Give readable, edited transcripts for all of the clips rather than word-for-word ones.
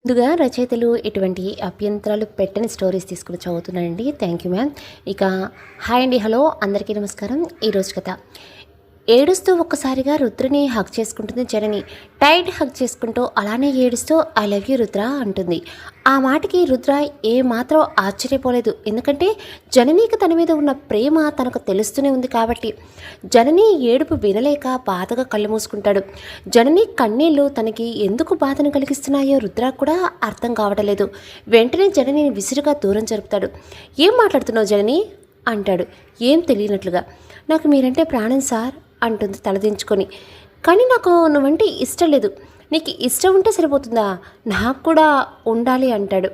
ముందుగా రచయితలు ఎటువంటి అభ్యంతరాలు పెట్టని స్టోరీస్ తీసుకుని చదువుతున్నానండి. Thank you ma'am. ఇక హాయ్ అండి, హలో అందరికీ నమస్కారం. ఈరోజు కథ. ఏడుస్తూ ఒక్కసారిగా రుద్రని హగ్ చేసుకుంటుంది జనని. టైట్ హగ్ చేసుకుంటూ అలానే ఏడుస్తూ ఐ లవ్ యూ రుద్ర అంటుంది. ఆ మాటకి రుద్ర ఏమాత్రం ఆశ్చర్యపోలేదు. ఎందుకంటే జననీకి తన మీద ఉన్న ప్రేమ తనకు తెలుస్తూనే ఉంది కాబట్టి. జనని ఏడుపు వినలేక బాధగా కళ్ళు మూసుకుంటాడు. జనని కన్నీళ్లు తనకి ఎందుకు బాధను కలిగిస్తున్నాయో రుద్ర కూడా అర్థం కావట్లేదు. వెంటనే జననిని విసురుగా దూరం జరుపుతాడు. ఏం మాట్లాడుతున్నావు జనని అంటాడు ఏం తెలియనట్లుగా. నాకు మీరంటే ప్రాణం సార్ అంటుంది తలదించుకొని. కానీ నాకు నువ్వంటే ఇష్టం లేదు. నీకు ఇష్టం ఉంటే సరిపోతుందా? నాకు కూడా ఉండాలి అంటాడు.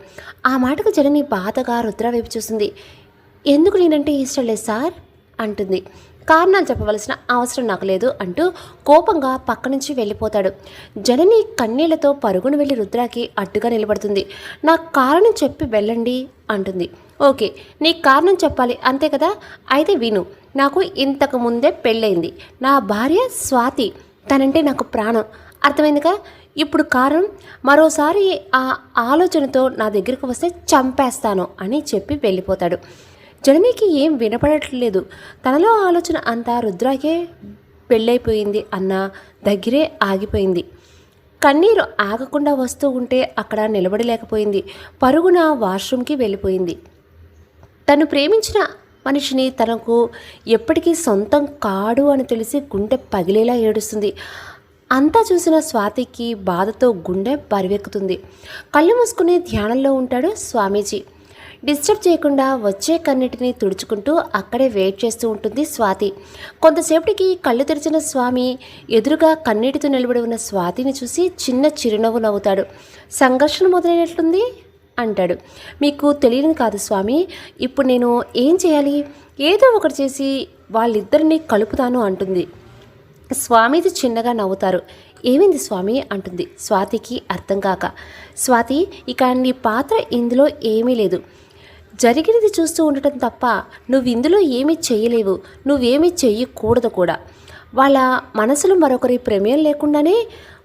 ఆ మాటకు జనని బాధగా రుద్ర వైపు చూస్తుంది. ఎందుకు నేనంటే ఇష్టం లేదు సార్ అంటుంది. కారణాలు చెప్పవలసిన అవసరం నాకు లేదు అంటూ కోపంగా పక్క నుంచి వెళ్ళిపోతాడు. జనని కన్నీళ్లతో పరుగును వెళ్ళి రుద్రాకి అడ్డుగా నిలబడుతుంది. నాకు కారణం చెప్పి వెళ్ళండి అంటుంది. ఓకే, నీకు కారణం చెప్పాలి అంతే కదా, అయితే విను. నాకు ఇంతకు ముందే పెళ్ళయింది. నా భార్య స్వాతి, తనంటే నాకు ప్రాణం, అర్థమైందిగా. ఇప్పుడు కారణం మరోసారి ఆ ఆలోచనతో నా దగ్గరికి వస్తే చంపేస్తాను అని చెప్పి వెళ్ళిపోతాడు. జననికి ఏం వినపడట్లేదు. తనలో ఆలోచన అంతా రుద్రాకే పెళ్ళైపోయింది అన్న దగ్గరే ఆగిపోయింది. కన్నీరు ఆగకుండా వస్తూ ఉంటే అక్కడ నిలబడలేకపోయింది. పరుగున వాష్రూమ్కి వెళ్ళిపోయింది. తను ప్రేమించిన మనిషిని తనకు ఎప్పటికీ సొంతం కాడు అని తెలిసి గుండె పగిలేలా ఏడుస్తుంది. అంతా చూసిన స్వాతికి బాధతో గుండె బరివెక్కుతుంది. కళ్ళు మూసుకుని ధ్యానంలో ఉంటాడు స్వామీజీ. డిస్టర్బ్ చేయకుండా వచ్చే కన్నిటిని తుడుచుకుంటూ అక్కడే వెయిట్ చేస్తూ ఉంటుంది స్వాతి. కొంతసేపటికి కళ్ళు తెరిచిన స్వామి ఎదురుగా కన్నీటితో నిలబడి ఉన్న స్వాతిని చూసి చిన్న చిరునవ్వు నవ్వుతాడు. సంఘర్షణ మొదలైనట్లుంది అంటాడు. మీకు తెలియని కాదు స్వామి, ఇప్పుడు నేను ఏం చేయాలి? ఏదో ఒకటి చేసి వాళ్ళిద్దరినీ కలుపుతాను అంటుంది. స్వామిది చిన్నగా నవ్వుతారు. ఏమైంది స్వామి అంటుంది స్వాతికి అర్థం కాక. స్వాతి, ఇక నీ పాత్ర ఇందులో ఏమీ లేదు. జరిగినది చూస్తూ ఉండటం తప్ప నువ్వు ఇందులో ఏమీ చెయ్యలేవు, నువ్వేమీ చెయ్యకూడదు కూడా. వాళ్ళ మనసులు మరొకరి ప్రమేయం లేకుండానే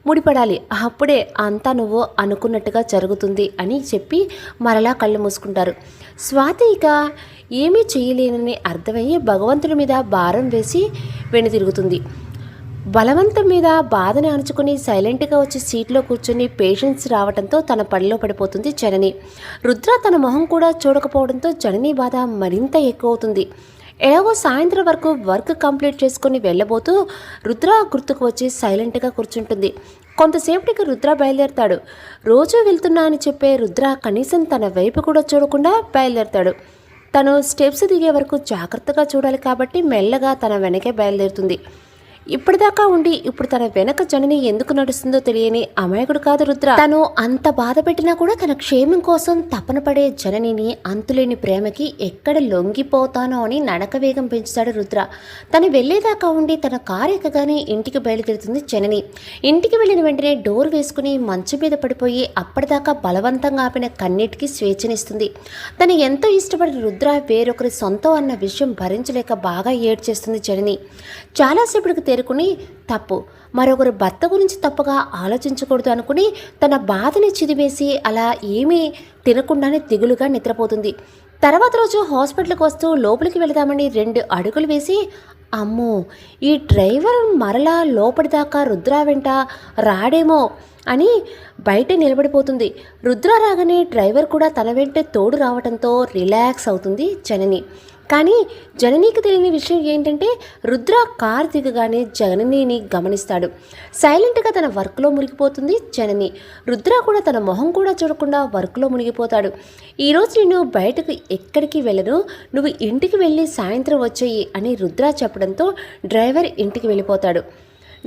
ముడిపడాలి. అప్పుడే అంతా నువ్వు అనుకున్నట్టుగా జరుగుతుంది అని చెప్పి మరలా కళ్ళు మూసుకుంటారు. స్వాతి ఇక ఏమీ చేయలేనని అర్థమయ్యి భగవంతుడి మీద భారం వేసి వెనుతిరుగుతుంది. బలవంతం మీద బాధని అణుచుకుని సైలెంట్గా వచ్చి సీట్లో కూర్చొని పేషెన్స్ రావడంతో తన పనిలో పడిపోతుంది జనని. రుద్ర తన మొహం కూడా చూడకపోవడంతో జనని బాధ మరింత ఎక్కువ అవుతుంది. ఎలాగో సాయంత్రం వరకు వర్క్ కంప్లీట్ చేసుకుని వెళ్ళబోతూ రుద్ర గుర్తుకు వచ్చి సైలెంట్గా కూర్చుంటుంది. కొంతసేపటికి రుద్ర బయలుదేరతాడు. రోజూ వెళ్తున్నా అని చెప్పే రుద్ర కనీసం తన వైపు కూడా చూడకుండా బయలుదేరతాడు. తను స్టెప్స్ దిగే వరకు జాగ్రత్తగా చూడాలి కాబట్టి మెల్లగా తన వెనకే బయలుదేరుతుంది. ఇప్పటిదాకా ఉండి ఇప్పుడు తన వెనక జనని ఎందుకు నడుస్తుందో తెలియని అమాయకుడు కాదు రుద్ర. తను అంత బాధ పెట్టినా కూడా తన క్షేమం కోసం తపన పడే జననిని అంతులేని ప్రేమకి ఎక్కడ లొంగిపోతానో అని నడక వేగం పెంచుతాడు రుద్ర. తను వెళ్లేదాకా ఉండి తన కారు ఎక్కగానే ఇంటికి బయలుదేరుతుంది జనని. ఇంటికి వెళ్ళిన వెంటనే డోర్ వేసుకుని మంచు మీద పడిపోయి అప్పటిదాకా బలవంతంగా ఆపిన కన్నీటికి స్వేచ్ఛనిస్తుంది. తను ఎంతో ఇష్టపడిన రుద్ర వేరొకరి సొంతం అన్న విషయం భరించలేక బాగా ఏడ్చేస్తుంది జనని. చాలాసేపటికి తేరుకుని తప్పు, మరొకరు భర్త గురించి తప్పుగా ఆలోచించకూడదు అనుకుని తన బాధని చిదివేసి అలా ఏమీ తినకుండానే దిగులుగా నిద్రపోతుంది. తర్వాత రోజు హాస్పిటల్కి వస్తూ లోపలికి వెళదామని 2 అడుగులు వేసి అమ్మో, ఈ డ్రైవర్ మరలా లోపలిదాకా రుద్ర వెంట రాడేమో అని బయట నిలబడిపోతుంది. రుద్ర రాగానే డ్రైవర్ కూడా తన వెంటే తోడు రావడంతో రిలాక్స్ అవుతుంది జనని. కానీ జననీకి తెలియని విషయం ఏంటంటే రుద్ర కారు దిగగానే జననిని గమనిస్తాడు. సైలెంట్గా తన వర్క్లో మునిగిపోతుంది జనని. రుద్ర కూడా తన మొహం కూడా చూడకుండా వర్క్లో మునిగిపోతాడు. ఈరోజు నేను బయటకు ఎక్కడికి వెళ్ళను, నువ్వు ఇంటికి వెళ్ళి సాయంత్రం వచ్చేయి అని రుద్ర చెప్పడంతో డ్రైవర్ ఇంటికి వెళ్ళిపోతాడు.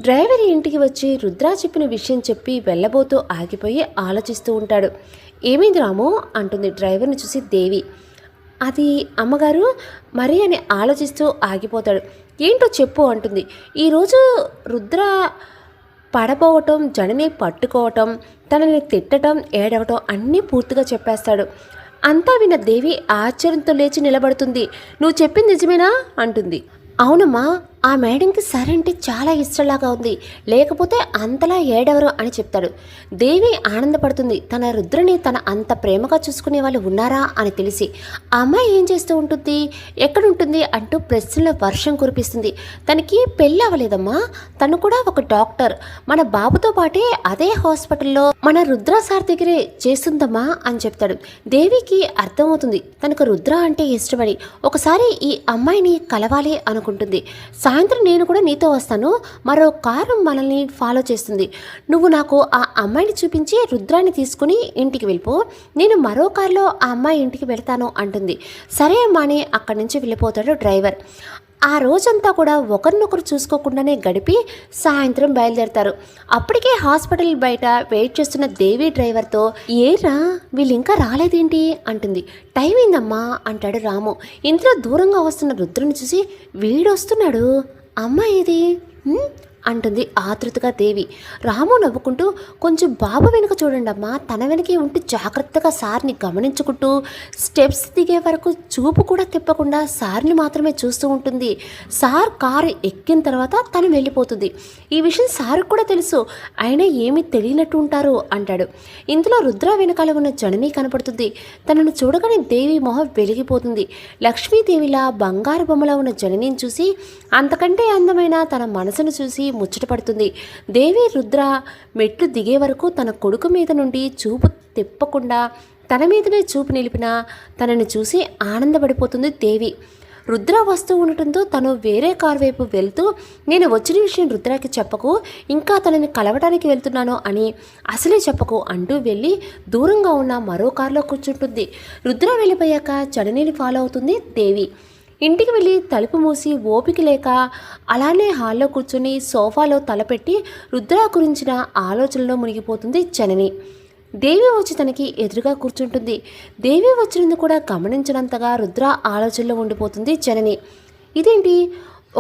డ్రైవర్ ఇంటికి వచ్చి రుద్ర చెప్పిన విషయం చెప్పి వెళ్ళబోతూ ఆగిపోయి ఆలోచిస్తూ ఉంటాడు. ఏమైంది రాము అంటుంది డ్రైవర్ని చూసి దేవి. అది అమ్మగారు మరి అని ఆలోచిస్తూ ఆగిపోతాడు. ఏంటో చెప్పు అంటుంది. ఈరోజు రుద్ర పడబోవటం, జనని పట్టుకోవటం, తనని తిట్టడం, ఏడవటం అన్నీ పూర్తిగా చెప్పేస్తాడు. అంతా విన్న దేవి ఆశ్చర్యంతో లేచి నిలబడుతుంది. నువ్వు చెప్పింది నిజమేనా అంటుంది. అవునమ్మా, ఆ మేడంకి సరే అంటే చాలా ఇష్టంలాగా ఉంది, లేకపోతే అంతలా ఏడవరు అని చెప్తాడు. దేవి ఆనందపడుతుంది, తన రుద్రని తన అంత ప్రేమగా చూసుకునే వాళ్ళు ఉన్నారా అని తెలిసి. ఆ అమ్మాయి ఏం చేస్తూ ఉంటుంది, ఎక్కడుంటుంది అంటూ ప్రశ్నల వర్షం కురిపిస్తుంది. తనకి పెళ్ళి అవ్వలేదమ్మా, తను కూడా ఒక డాక్టర్, మన బాబుతో పాటే అదే హాస్పిటల్లో మన రుద్ర సార్ దగ్గరే చేస్తుందమ్మా అని చెప్తాడు. దేవికి అర్థమవుతుంది తనకు రుద్ర అంటే ఇష్టమని. ఒకసారి ఈ అమ్మాయిని కలవాలి అనుకుంటుంది. సాయంత్రం నేను కూడా నీతో వస్తాను, మరో కారు మనల్ని ఫాలో చేస్తుంది, నువ్వు నాకు ఆ అమ్మాయిని చూపించి రుద్రాన్ని తీసుకుని ఇంటికి వెళ్ళిపో, నేను మరో కారులో ఆ అమ్మాయి ఇంటికి వెళ్తాను అంటుంది. సరే అమ్మా అని అక్కడి నుంచి వెళ్ళిపోతాడు డ్రైవర్. ఆ రోజంతా కూడా ఒకరినొకరు చూసుకోకుండానే గడిపి సాయంత్రం బయలుదేరతారు. అప్పటికే హాస్పిటల్ బయట వెయిట్ చేస్తున్న దేవి డ్రైవర్తో, ఏరా వీళ్ళు ఇంకా రాలేదేంటి అంటుంది. టైం అయిందమ్మా అంటాడు రాము. ఇంట్లో దూరంగా వస్తున్న రుద్రుని చూసి, వీడొస్తున్నాడు, అమ్మాయి ఇది అంటుంది ఆతృతగా దేవి. రాము నవ్వుకుంటూ, కొంచెం బాబు వెనుక చూడండి అమ్మా, తన వెనకే ఉంటూ జాగ్రత్తగా సార్ని గమనించుకుంటూ స్టెప్స్ దిగే వరకు చూపు కూడా తిప్పకుండా సార్ని మాత్రమే చూస్తూ ఉంటుంది. సార్ కారు ఎక్కిన తర్వాత తను వెళ్ళిపోతుంది. ఈ విషయం సార్కు కూడా తెలుసు, అయినా ఏమీ తెలియనట్టు ఉంటారు అంటాడు. ఇందులో రుద్ర వెనకాల ఉన్న జనని కనపడుతుంది. తనను చూడగానే దేవి మొహం వెలిగిపోతుంది. లక్ష్మీదేవిలా బంగారు బొమ్మలా ఉన్న జననిని చూసి అంతకంటే అందమైన తన మనసును చూసి ముచ్చటపడుతుంది. దేవి రుద్ర మెట్లు దిగే వరకు తన కొడుకు మీద నుండి చూపు తిప్పకుండా తన మీదనే చూపు నిలిపిన తనని చూసి ఆనందపడిపోతుంది దేవి. రుద్ర వస్తూ ఉండటంతో తను వేరే కారు వైపు వెళ్తూ, నేను వచ్చిన విషయం రుద్రకి చెప్పకు, ఇంకా తనని కలవడానికి వెళ్తున్నాను అని అసలే చెప్పకు అంటూ వెళ్ళి దూరంగా ఉన్న మరో కారులో కూర్చుంటుంది. రుద్ర వెళ్ళిపోయాక జననిని ఫాలో అవుతుంది దేవి. ఇంటికి వెళ్ళి తలుపు మూసి ఓపిక లేక అలానే హాల్లో కూర్చొని సోఫాలో తలపెట్టి రుద్ర గురించిన ఆలోచనలో మునిగిపోతుంది జనని. దేవి వచ్చి తనకి ఎదురుగా కూర్చుంటుంది. దేవి వచ్చినందుకు కూడా గమనించినంతగా రుద్ర ఆలోచనలో ఉండిపోతుంది జనని. ఇదేంటి,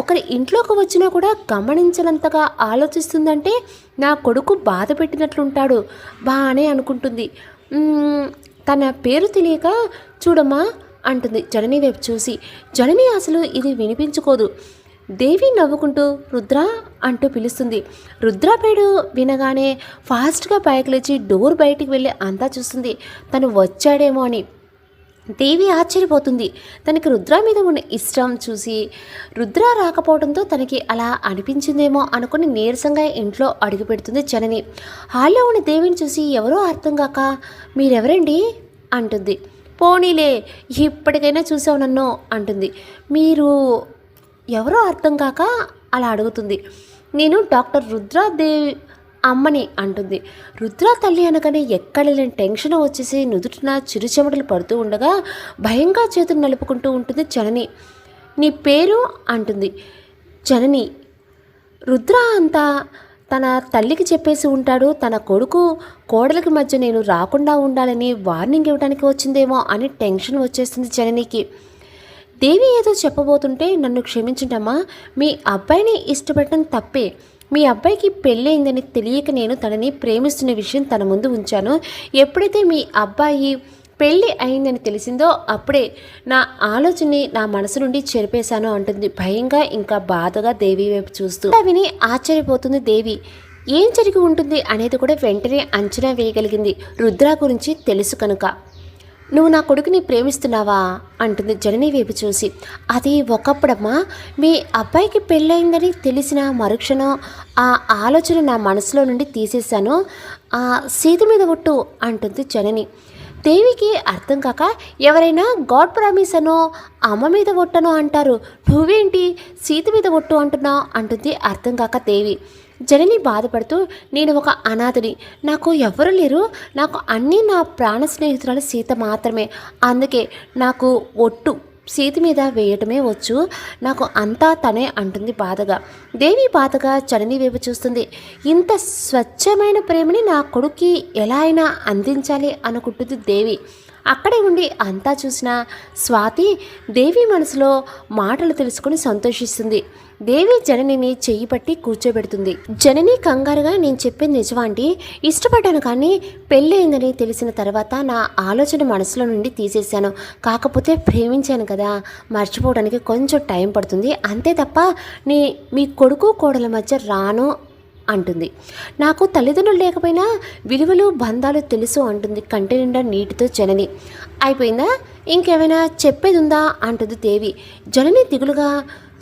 ఒకరి ఇంట్లోకి వచ్చినా కూడా గమనించినంతగా ఆలోచిస్తుందంటే నా కొడుకు బాధ పెట్టినట్లుంటాడు బానే అనుకుంటుంది. తన పేరు తెలియక చూడమ్మా అంటుంది జనని వైపు చూసి. జనని అసలు ఇది వినిపించుకోదు. దేవి నవ్వుకుంటూ రుద్ర అంటూ పిలుస్తుంది. రుద్ర పేరు వినగానే ఫాస్ట్గా పైకి లేచి డోర్ బయటికి వెళ్ళి అంతా చూస్తుంది, తను వచ్చాడేమో అని. దేవి ఆశ్చర్యపోతుంది. తనకి రుద్ర మీద ఉన్న ఇష్టం చూసి రుద్ర రాకపోవడంతో తనకి అలా అనిపించిందేమో అనుకుని నీరసంగా ఇంట్లో అడుగు పెడుతుంది జనని. హాల్లో ఉన్న దేవిని చూసి ఎవరో అర్థం కాక, మీరెవరండి అంటుంది. పోనీలే, ఇప్పటికైనా చూసావు నన్ను అంటుంది. మీరు ఎవరో అర్థం కాక అలా అడుగుతుంది. నేను డాక్టర్ రుద్రాదేవి అమ్మని అంటుంది. రుద్ర తల్లి అనగానే ఎక్కడ లేని టెన్షన్ వచ్చేసి నుదుటిన చిరుచెమటలు పడుతూ ఉండగా భయంగా చేతులు నలుపుకుంటూ ఉంటుంది జనని. నీ పేరు అంటుంది జనని. రుద్ర అంతా తన తల్లికి చెప్పేసి ఉంటాడు, తన కొడుకు కోడలికి మధ్య నేను రాకుండా ఉండాలని వార్నింగ్ ఇవ్వడానికి వచ్చిందేమో అని టెన్షన్ వచ్చేస్తుంది జననికి. దేవి ఏదో చెప్పబోతుంటే, నన్ను క్షమించండమ్మా, మీ అబ్బాయిని ఇష్టపడటం తప్పే, మీ అబ్బాయికి పెళ్ళయిందని తెలియక నేను తనని ప్రేమిస్తున్న విషయం తన ముందు ఉంచాను. ఎప్పుడైతే మీ అబ్బాయి పెళ్ళి అయిందని తెలిసిందో అప్పుడే నా ఆలోచనని నా మనసు నుండి చెరిపేశాను అంటుంది భయంగా ఇంకా బాధగా దేవి వైపు చూస్తూ. విని ఆశ్చర్యపోతుంది దేవి. ఏం జరిగి ఉంటుంది అనేది కూడా వెంటనే అంచనా వేయగలిగింది, రుద్ర గురించి తెలుసు కనుక. నువ్వు నా కొడుకుని ప్రేమిస్తున్నావా అంటుంది జనని వైపు చూసి. అది ఒకప్పుడమ్మా, మీ అబ్బాయికి పెళ్ళయిందని తెలిసిన మరుక్షణం ఆ ఆలోచన నా మనసులో నుండి తీసేశాను, ఆ సీత మీద ఒట్టు అంటుంది జనని. దేవికి అర్థం కాక, ఎవరైనా గాడ్ ప్రామిస్ అనో అమ్మ మీద ఒట్టనో అంటారు, నువ్వేంటి సీత మీద ఒట్టు అంటున్నావు అంటుంది అర్థం కాక దేవి. జనని బాధపడుతూ, నేను ఒక అనాథని, నాకు ఎవరు లేరు, నాకు అన్నీ నా ప్రాణ స్నేహితురాలు సీత మాత్రమే, అందుకే నాకు ఒట్టు సీత మీద వేయటమే వచ్చు, నాకు అంతా తనే అంటుంది బాధగా. దేవి బాధగా జనని వైపు చూస్తుంది. ఇంత స్వచ్ఛమైన ప్రేమని నా కొడుక్కి ఎలా అయినా అందించాలి అనుకుంటుంది దేవి. అక్కడే ఉండి అంతా చూసిన స్వాతి దేవి మనసులో మాటలు తెలుసుకుని సంతోషిస్తుంది. దేవి జననిని చెయ్యి పట్టి కూర్చోబెడుతుంది. జనని కంగారుగా, నేను చెప్పింది నిజమా ఆంటీ? ఇష్టపడ్డాను కానీ పెళ్ళయిందని తెలిసిన తర్వాత నా ఆలోచన మనసులో నుండి తీసేశాను. కాకపోతే ప్రేమించాను కదా, మర్చిపోవడానికి కొంచెం టైం పడుతుంది అంతే తప్ప మీ కొడుకు కోడల మధ్య రాను అంటుంది. నాకు తల్లిదండ్రులు లేకపోయినా విలువలు బంధాలు తెలుసు అంటుంది కంటి నిండా నీటితో జనని. అయిపోయిందా, ఇంకేమైనా చెప్పేది ఉందా అంటుంది దేవి. జనని దిగులుగా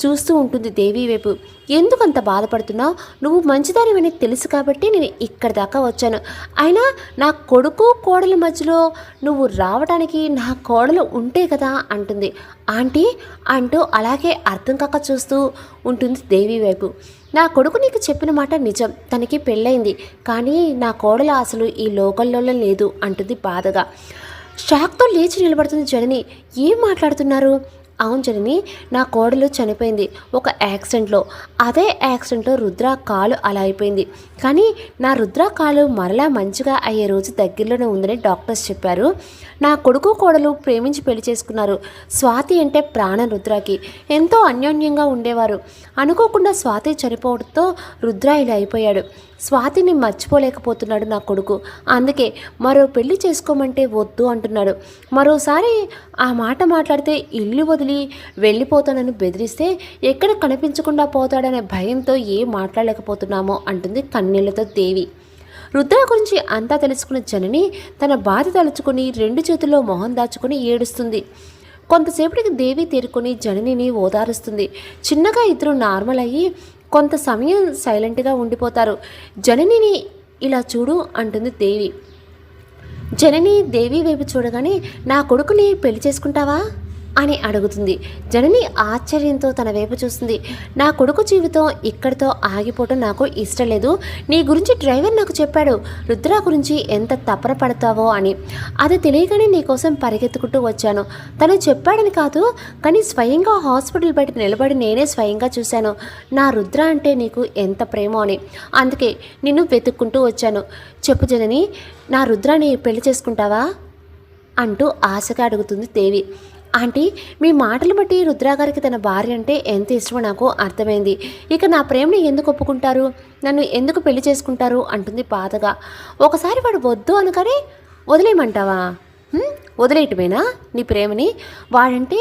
చూస్తూ ఉంటుంది దేవి వైపు. ఎందుకంత బాధపడుతున్నావు? నువ్వు మంచిదానివని తెలుసు కాబట్టి నేను ఇక్కడి దాకా వచ్చాను. అయినా నా కొడుకు కోడల మధ్యలో నువ్వు రావడానికి నా కోడలు ఉంటే కదా అంటుంది. ఆంటీ అంటూ అలాగే అర్థం కాక చూస్తూ ఉంటుంది దేవి వైపు. నా కొడుకు నీకు చెప్పిన మాట నిజం, తనకి పెళ్ళయింది, కానీ నా కోడలు అసలు ఈ లోకల్లో లేదు అంటుంది బాధగా. షాక్తో లేచి నిలబడుతుంది జనని. ఏం మాట్లాడుతున్నారు? అవును జనని, నా కోడలు చనిపోయింది ఒక యాక్సిడెంట్లో. అదే యాక్సిడెంట్లో రుద్ర కాలు అలా అయిపోయింది. కానీ నా రుద్ర కాలు మరలా మంచిగా అయ్యే రోజు దగ్గరలోనే ఉందని డాక్టర్స్ చెప్పారు. నా కొడుకు కోడలు ప్రేమించి పెళ్లి చేసుకున్నారు. స్వాతి అంటే ప్రాణం రుద్రకి. ఎంతో అన్యోన్యంగా ఉండేవారు. అనుకోకుండా స్వాతి చనిపోవడంతో రుద్ర ఇలా అయిపోయాడు. స్వాతిని మర్చిపోలేకపోతున్నాడు నా కొడుకు. అందుకే మరో పెళ్లి చేసుకోమంటే వద్దు అంటున్నాడు. మరోసారి ఆ మాట మాట్లాడితే ఇల్లు వదిలి వెళ్ళిపోతానని బెదిరిస్తే ఎక్కడ కనిపించకుండా పోతాడనే భయంతో ఏం మాట్లాడలేకపోతున్నామో అంటుంది కన్నీళ్లతో దేవి. రుద్ర గురించి అంతా తెలుసుకున్న జనని తన బాధ తలుచుకుని 2 చేతుల్లో మొహం దాచుకుని ఏడుస్తుంది. కొంతసేపటికి దేవి తేరుకొని జననిని ఓదారుస్తుంది. చిన్నగా ఇద్దరు నార్మల్ అయ్యి కొంత సమయం సైలెంట్గా ఉండిపోతారు. జననిని ఇలా చూడు అంటుంది దేవి. జనని దేవి వైపు చూడగానే, నా కొడుకుని పెళ్లి చేసుకుంటావా అని అడుగుతుంది. జనని ఆశ్చర్యంతో తన వైపు చూస్తుంది. నా కొడుకు జీవితం ఇక్కడితో ఆగిపోవటం నాకు ఇష్టం లేదు. నీ గురించి డ్రైవర్ నాకు చెప్పాడు, రుద్ర గురించి ఎంత తపన పడతావో అని. అది తెలియగానే నీకోసం పరిగెత్తుకుంటూ వచ్చాను. తను చెప్పాడని కాదు, కానీ స్వయంగా హాస్పిటల్ బయట నిలబడి నేనే స్వయంగా చూశాను నా రుద్ర అంటే నీకు ఎంత ప్రేమో అని. అందుకే నిన్ను వెతుక్కుంటూ వచ్చాను. చెప్పు జనని, నా రుద్రాని పెళ్లి చేసుకుంటావా అంటూ ఆశగా అడుగుతుంది దేవి. ఆంటీ, మీ మాటలు బట్టి రుద్రాగారికి తన భార్య అంటే ఎంత ఇష్టమో నాకు అర్థమైంది. ఇక నా ప్రేమని ఎందుకు ఒప్పుకుంటారు, నన్ను ఎందుకు పెళ్లి చేసుకుంటారు అంటుంది బాధగా. ఒకసారి వాడు వద్దు అనగానే వదిలేయమంటావా? వదిలేయటమేనా నీ ప్రేమని? వాడంటే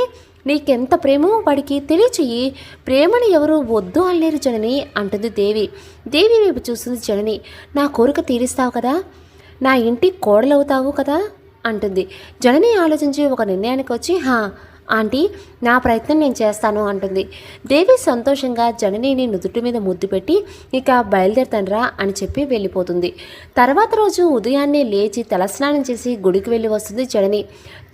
నీకెంత ప్రేమో వాడికి తెలియచేయి. ప్రేమని ఎవరు వద్దు అనలేరు జనని అంటుంది దేవి. దేవి వైపు చూస్తుంది జనని. నా కోరిక తీరుస్తావు కదా, నా ఇంటి కోడలవుతావు కదా అంటుంది. జనని ఆలోచించి ఒక నిర్ణయానికి వచ్చి, ఆంటీ, నా ప్రయత్నం నేను చేస్తాను అంటుంది. దేవి సంతోషంగా జననిని నుదుటి మీద ముద్దు పెట్టి, ఇక బయలుదేరుతానరా అని చెప్పి వెళ్ళిపోతుంది. తర్వాత రోజు ఉదయాన్నే లేచి తలస్నానం చేసి గుడికి వెళ్ళి వస్తుంది జనని.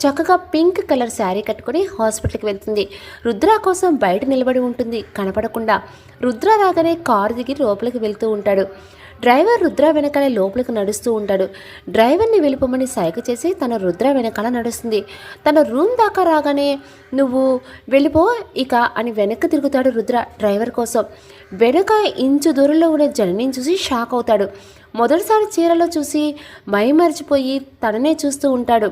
చక్కగా పింక్ కలర్ శారీ కట్టుకుని హాస్పిటల్కి వెళ్తుంది. రుద్ర కోసం బయట నిలబడి ఉంటుంది కనపడకుండా. రుద్ర రాగానే కారు దిగి లోపలికి వెళ్తూ ఉంటాడు. డ్రైవర్ రుద్ర వెనకాల లోపలికి నడుస్తూ ఉంటాడు. డ్రైవర్ని వెళ్ళిపోమని సైగ చేసి తన రుద్ర వెనకాల నడుస్తుంది. తన రూమ్ దాకా రాగానే, నువ్వు వెళ్ళిపో ఇక అని వెనక్కి తిరుగుతాడు రుద్ర డ్రైవర్ కోసం. వెనక ఇంచు దూరంలో ఉన్న జననిని చూసి షాక్ అవుతాడు. మొదటిసారి చీరలో చూసి మైమరిచిపోయి తననే చూస్తూ ఉంటాడు.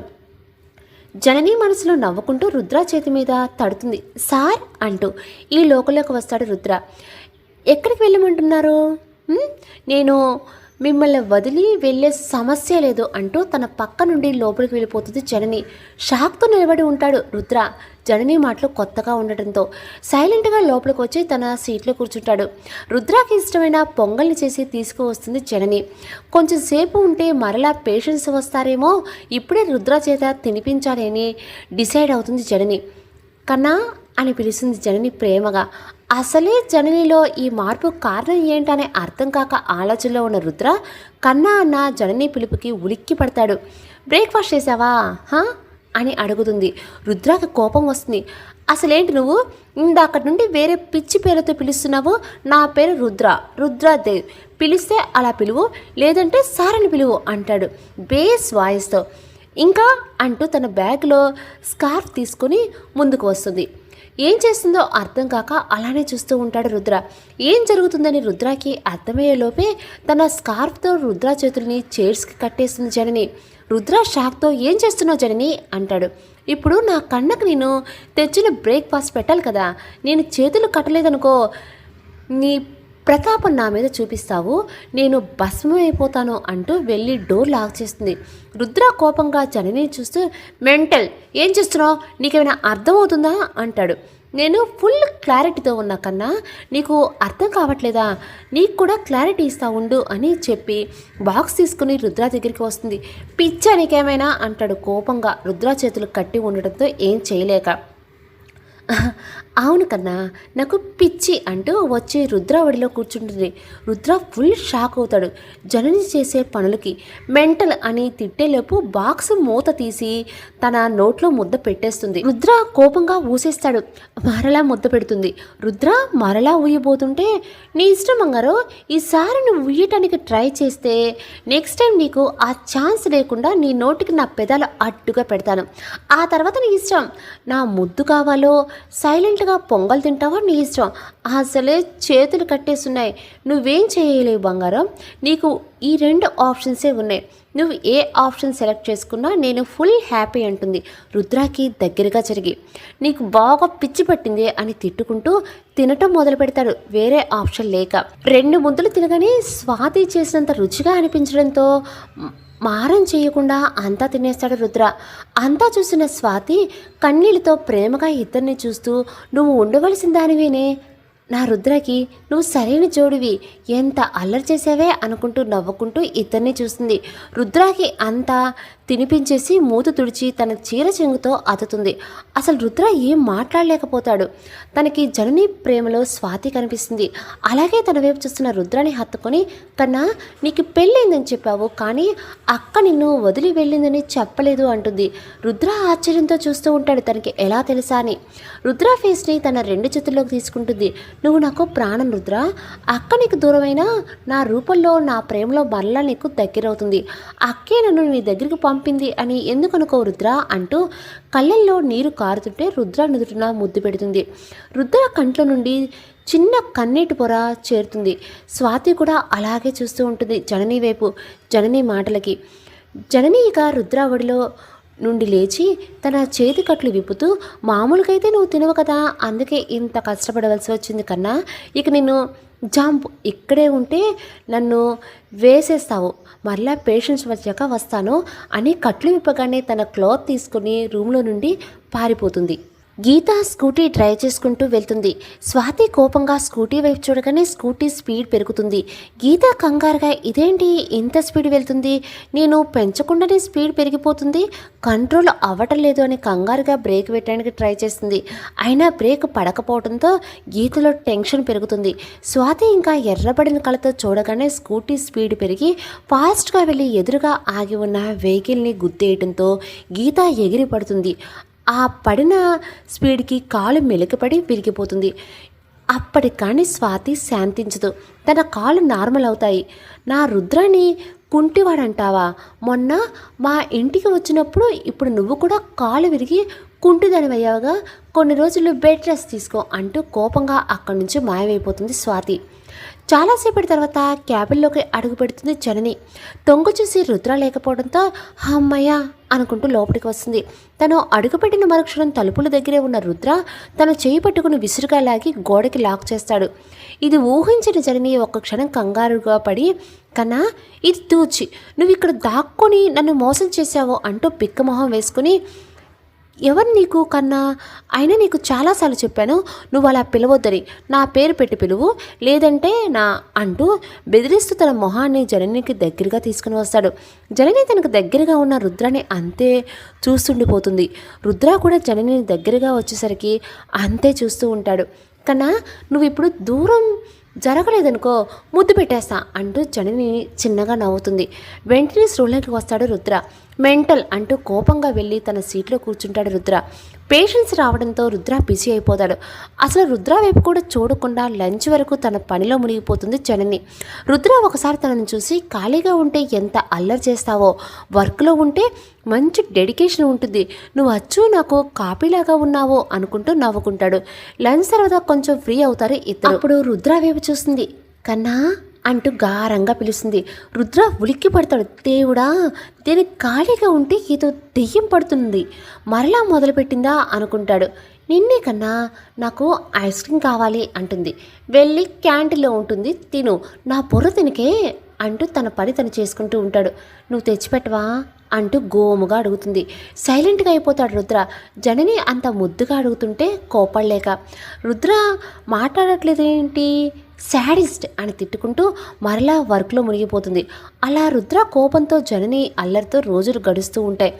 జనని మనసులో నవ్వుకుంటూ రుద్ర చేతి మీద తడుతుంది. సార్ అంటూ ఈ లోకంలోకి వస్తాడు రుద్ర. ఎక్కడికి వెళ్ళమంటున్నారు? నేను మిమ్మల్ని వదిలి వెళ్ళే సమస్య లేదు అంటూ తన పక్క నుండి లోపలికి వెళ్ళిపోతుంది జనని. షాక్తో నిలబడి ఉంటాడు రుద్ర. జనని మాటలు కొత్తగా ఉండటంతో సైలెంట్గా లోపలికి వచ్చి తన సీట్లో కూర్చుంటాడు. రుద్రకి ఇష్టమైన పొంగల్ని చేసి తీసుకువస్తుంది జనని. కొంచెం సేపు ఉంటే మరలా పేషెంట్స్ వస్తారేమో, ఇప్పుడే రుద్ర చేత తినిపించాలి అని డిసైడ్ అవుతుంది జనని. కన్నా అని పిలుస్తుంది జనని ప్రేమగా. అసలే జననిలో ఈ మార్పు కారణం ఏంటనే అర్థం కాక ఆలోచనలో ఉన్న రుద్ర కన్నా అన్న జనని పిలుపుకి ఉలిక్కి పడతాడు. బ్రేక్ఫాస్ట్ చేసావా అని అడుగుతుంది. రుద్రకి కోపం వస్తుంది. అసలేంటి నువ్వు ఇందాకటి నుండి వేరే పిచ్చి పేరుతో పిలుస్తున్నావు? నా పేరు రుద్రదేవ్. పిలిస్తే అలా పిలువు, లేదంటే సారని పిలువు అంటాడు బేస్ వాయిస్తో. ఇంకా అంటూ తన బ్యాగ్లో స్కార్ఫ్ తీసుకొని ముందుకు వస్తుంది. ఏం చేస్తుందో అర్థం కాక అలానే చూస్తూ ఉంటాడు రుద్ర. ఏం జరుగుతుందని రుద్రకి అర్థమయ్యేలోపే తన స్కార్ఫ్తో రుద్ర చేతుల్ని చైర్స్కి కట్టేస్తుంది జనని. రుద్ర షాక్తో ఏం చేస్తున్నావు జనని అంటాడు. ఇప్పుడు నా కన్నకు నేను తెచ్చిన బ్రేక్ఫాస్ట్ పెట్టాలి కదా, నేను చేతులు కట్టలేదనుకో నీ ప్రతాపం నా మీద చూపిస్తావు, నేను భస్మమైపోతాను అంటూ వెళ్ళి డోర్ లాక్ చేస్తుంది. రుద్ర కోపంగా జనని చూస్తూ మెంటల్, ఏం చేస్తున్నావు, నీకేమైనా అర్థమవుతుందా అంటాడు. నేను ఫుల్ క్లారిటీతో ఉన్నా కన్నా నీకు అర్థం కావట్లేదా, నీకు కూడా క్లారిటీ ఇస్తా ఉండు అని చెప్పి బాక్స్ తీసుకుని రుద్ర దగ్గరికి వస్తుంది. పిచ్చా నీకేమైనా అంటాడు కోపంగా, రుద్ర చేతులు కట్టి ఉండడంతో ఏం చేయలేక. అవును కన్నా, నాకు పిచ్చి అంటూ వచ్చి రుద్ర ఒడిలో కూర్చుంటుంది. రుద్ర ఫుల్ షాక్ అవుతాడు జనని చేసే పనులకి. మెంటల్ అని తిట్టేలోపు బాక్స్ మూత తీసి తన నోట్లో ముద్ద పెట్టేస్తుంది. రుద్ర కోపంగా ఊసేస్తాడు. మరలా ముద్ద పెడుతుంది. రుద్ర మరలా ఊయబోతుంటే నీ ఇష్టం బంగారు, ఈసారి నువ్వు ఊయటానికి ట్రై చేస్తే నెక్స్ట్ టైం నీకు ఆ ఛాన్స్ లేకుండా నీ నోటికి నా పెదాలు అడ్డుగా పెడతాను, ఆ తర్వాత నీ ఇష్టం, నా ముద్దు కావాలో సైలెంట్గా పొంగల్ తింటావా నీ ఇష్టం, అసలే చేతులు కట్టేస్తున్నాయి, నువ్వేం చేయలేవు బంగారం, నీకు ఈ 2 ఆప్షన్సే ఉన్నాయి, నువ్వు ఏ ఆప్షన్ సెలెక్ట్ చేసుకున్నా నేను ఫుల్ హ్యాపీ అంటుంది రుద్రాకి దగ్గరగా జరిగి. నీకు బాగా పిచ్చి పట్టింది అని తిట్టుకుంటూ తినటం మొదలు పెడతాడు వేరే ఆప్షన్ లేక. 2 ముద్దలు తినగానే స్వాతి చేసినంత రుచిగా అనిపించడంతో మారం చేయకుండా అంతా తినేస్తాడు రుద్ర. అంతా చూసిన స్వాతి కన్నీళ్ళతో ప్రేమగా ఇద్దరిని చూస్తూ నువ్వు ఉండవలసిన దానివేనే నా రుద్రకి, నువ్వు సరైన జోడివి, ఎంత అల్లరి చేసావే అనుకుంటూ నవ్వుకుంటూ ఇద్దరిని చూస్తుంది. రుద్రాకి అంతా తినిపించేసి మూత తుడిచి తన చీర చెంగుతో అతుతుంది. అసలు రుద్ర ఏం మాట్లాడలేకపోతాడు. తనకి జనని ప్రేమలో స్వాతి కనిపిస్తుంది. అలాగే తన వైపు చూస్తున్న రుద్రాని హత్తుకొని, కన్నా నీకు పెళ్ళైందని చెప్పావు కానీ అక్క నిన్ను వదిలి వెళ్ళిందని చెప్పలేదు అంటుంది. రుద్ర ఆశ్చర్యంతో చూస్తూ ఉంటాడు తనకి ఎలా తెలుసా అని. రుద్ర ఫేస్ని తన 2 చేతుల్లోకి తీసుకుంటుంది. నువ్వు నాకు ప్రాణం రుద్ర, అక్క నీకు దూరమైనా నా రూపంలో నా ప్రేమలో మరలా నీకు దగ్గరవుతుంది, అక్కే నన్ను నీ దగ్గరికి పంపింది అని ఎందుకు అనుకో రుద్ర అంటూ కళ్ళల్లో నీరు కారుతుంటే రుద్ర నుదుటిన ముద్దు పెడుతుంది. రుద్ర కంట్లో నుండి చిన్న కన్నీటి పొర చేరుతుంది. స్వాతి కూడా అలాగే చూస్తూ ఉంటుంది జనని వైపు. జనని మాటలకి జనని ఇక రుద్ర ఒడిలో నుండి లేచి తన చేతి కట్లు విప్పుతూ, మామూలుగా అయితే నువ్వు తినవు కదా, అందుకే ఇంత కష్టపడవలసి వచ్చింది కన్నా, ఇక నేను జంప్ ఇక్కడే ఉంటే నన్ను వేసేస్తావు, మరలా పేషెంట్స్ వచ్చాక వస్తాను అని కట్లు విప్పగానే తన క్లాత్ తీసుకుని రూమ్లో నుండి పారిపోతుంది. గీత స్కూటీ డ్రైవ్ చేసుకుంటూ వెళ్తుంది. స్వాతి కోపంగా స్కూటీ వైపు చూడగానే స్కూటీ స్పీడ్ పెరుగుతుంది. గీత కంగారుగా ఇదేంటి ఇంత స్పీడ్ వెళ్తుంది, నేను పెంచకుండానే స్పీడ్ పెరిగిపోతుంది, కంట్రోల్ అవ్వటం లేదు అని కంగారుగా బ్రేక్ పెట్టడానికి ట్రై చేస్తుంది. అయినా బ్రేక్ పడకపోవడంతో గీతలో టెన్షన్ పెరుగుతుంది. స్వాతి ఇంకా ఎర్రబడిన కళ్ళతో చూడగానే స్కూటీ స్పీడ్ పెరిగి ఫాస్ట్గా వెళ్ళి ఎదురుగా ఆగి ఉన్న వెహికల్ని గుద్దేయడంతో గీత ఎగిరి పడుతుంది. ఆ పడిన స్పీడ్కి కాలు మెలికపడి విరిగిపోతుంది. అప్పటికి కానీ స్వాతి శాంతించదు. తన కాళ్ళు నార్మల్ అవుతాయి. నా రుద్రాని కుంటివాడంటావా, మొన్న మా ఇంటికి వచ్చినప్పుడు ఇప్పుడు నువ్వు కూడా కాలు విరిగి కుంటిదనివయ్యావుగా, కొన్ని రోజులు బెడ్ రెస్ట్ తీసుకో అంటూ కోపంగా అక్కడి నుంచి మాయమైపోతుంది స్వాతి. చాలాసేపటి తర్వాత క్యాబిన్లోకి అడుగు పెడుతుంది జనని. తొంగు చూసి రుద్ర లేకపోవడంతో అమ్మయ్య అనుకుంటూ లోపలికి వస్తుంది. తను అడుగుపెట్టిన మరుక్షణం తలుపుల దగ్గరే ఉన్న రుద్ర తన చేయి పట్టుకుని విసురుగా లాగి గోడకి లాక్ చేస్తాడు. ఇది ఊహించిన జనని ఒక్క క్షణం కంగారుగా పడి, కన్నా ఇది తూచి, నువ్వు ఇక్కడ దాక్కొని నన్ను మోసం చేశావు అంటూ పిక్కమొహం వేసుకుని, ఎవరు నీకు కన్నా, అయినా నీకు చాలాసార్లు చెప్పాను నువ్వు అలా పిలవద్దని, నా పేరు పెట్టి పిలువు లేదంటే నా అంటూ బెదిరిస్తూ తన మొహాన్ని జననికి దగ్గరగా తీసుకుని వస్తాడు. జనని తనకు దగ్గరగా ఉన్న రుద్రాని అంతే చూస్తుండిపోతుంది. రుద్ర కూడా జనని దగ్గరగా వచ్చేసరికి అంతే చూస్తూ ఉంటాడు. కన్నా నువ్వు ఇప్పుడు దూరం జరగలేదనుకో ముద్దు పెట్టేస్తా అంటూ జనని చిన్నగా నవ్వుతుంది. వెంటనే స్టూల్లోకి వస్తాడు రుద్ర. మెంటల్ అంటూ కోపంగా వెళ్ళి తన సీట్లో కూర్చుంటాడు రుద్ర. పేషెంట్స్ రావడంతో రుద్ర బిజీ అయిపోతాడు. అసలు రుద్ర వైపు కూడా చూడకుండా లంచ్ వరకు తన పనిలో మునిగిపోతుంది జనని. రుద్ర ఒకసారి తనని చూసి ఖాళీగా ఉంటే ఎంత అల్లరి చేస్తావో, వర్క్లో ఉంటే మంచి డెడికేషన్ ఉంటుంది, నువ్వు అచ్చు నాకు కాపీలాగా ఉన్నావో అనుకుంటూ నవ్వుకుంటాడు. లంచ్ తర్వాత కొంచెం ఫ్రీ అవుతారు ఇద్దరు. అప్పుడు రుద్ర వైపు చూస్తుంది. కన్నా అంటూ గారంగా పిలుస్తుంది. రుద్ర ఉలిక్కి పడతాడు. దేవుడా, దీనికి ఖాళీగా ఉంటే ఏదో దెయ్యం పడుతుంది, మరలా మొదలుపెట్టిందా అనుకుంటాడు. నిన్నే కన్నా, నాకు ఐస్ క్రీమ్ కావాలి అంటుంది. వెళ్ళి క్యాంటీన్లో ఉంటుంది, తిను, నా బుర్ర తినకే అంటూ తన పని తను చేసుకుంటూ ఉంటాడు. నువ్వు తెచ్చిపెట్టవా అంటూ గోముగా అడుగుతుంది. సైలెంట్గా అయిపోతాడు రుద్ర. జనని అంత ముద్దుగా అడుగుతుంటే కోపడలేక, రుద్ర మాట్లాడట్లేదేంటి, శాడిస్ట్ అని తిట్టుకుంటూ మరలా వర్క్లో మునిగిపోతుంది. అలా రుద్ర కోపంతో జనని అల్లరితో రోజులు గడుస్తూ ఉంటాయి.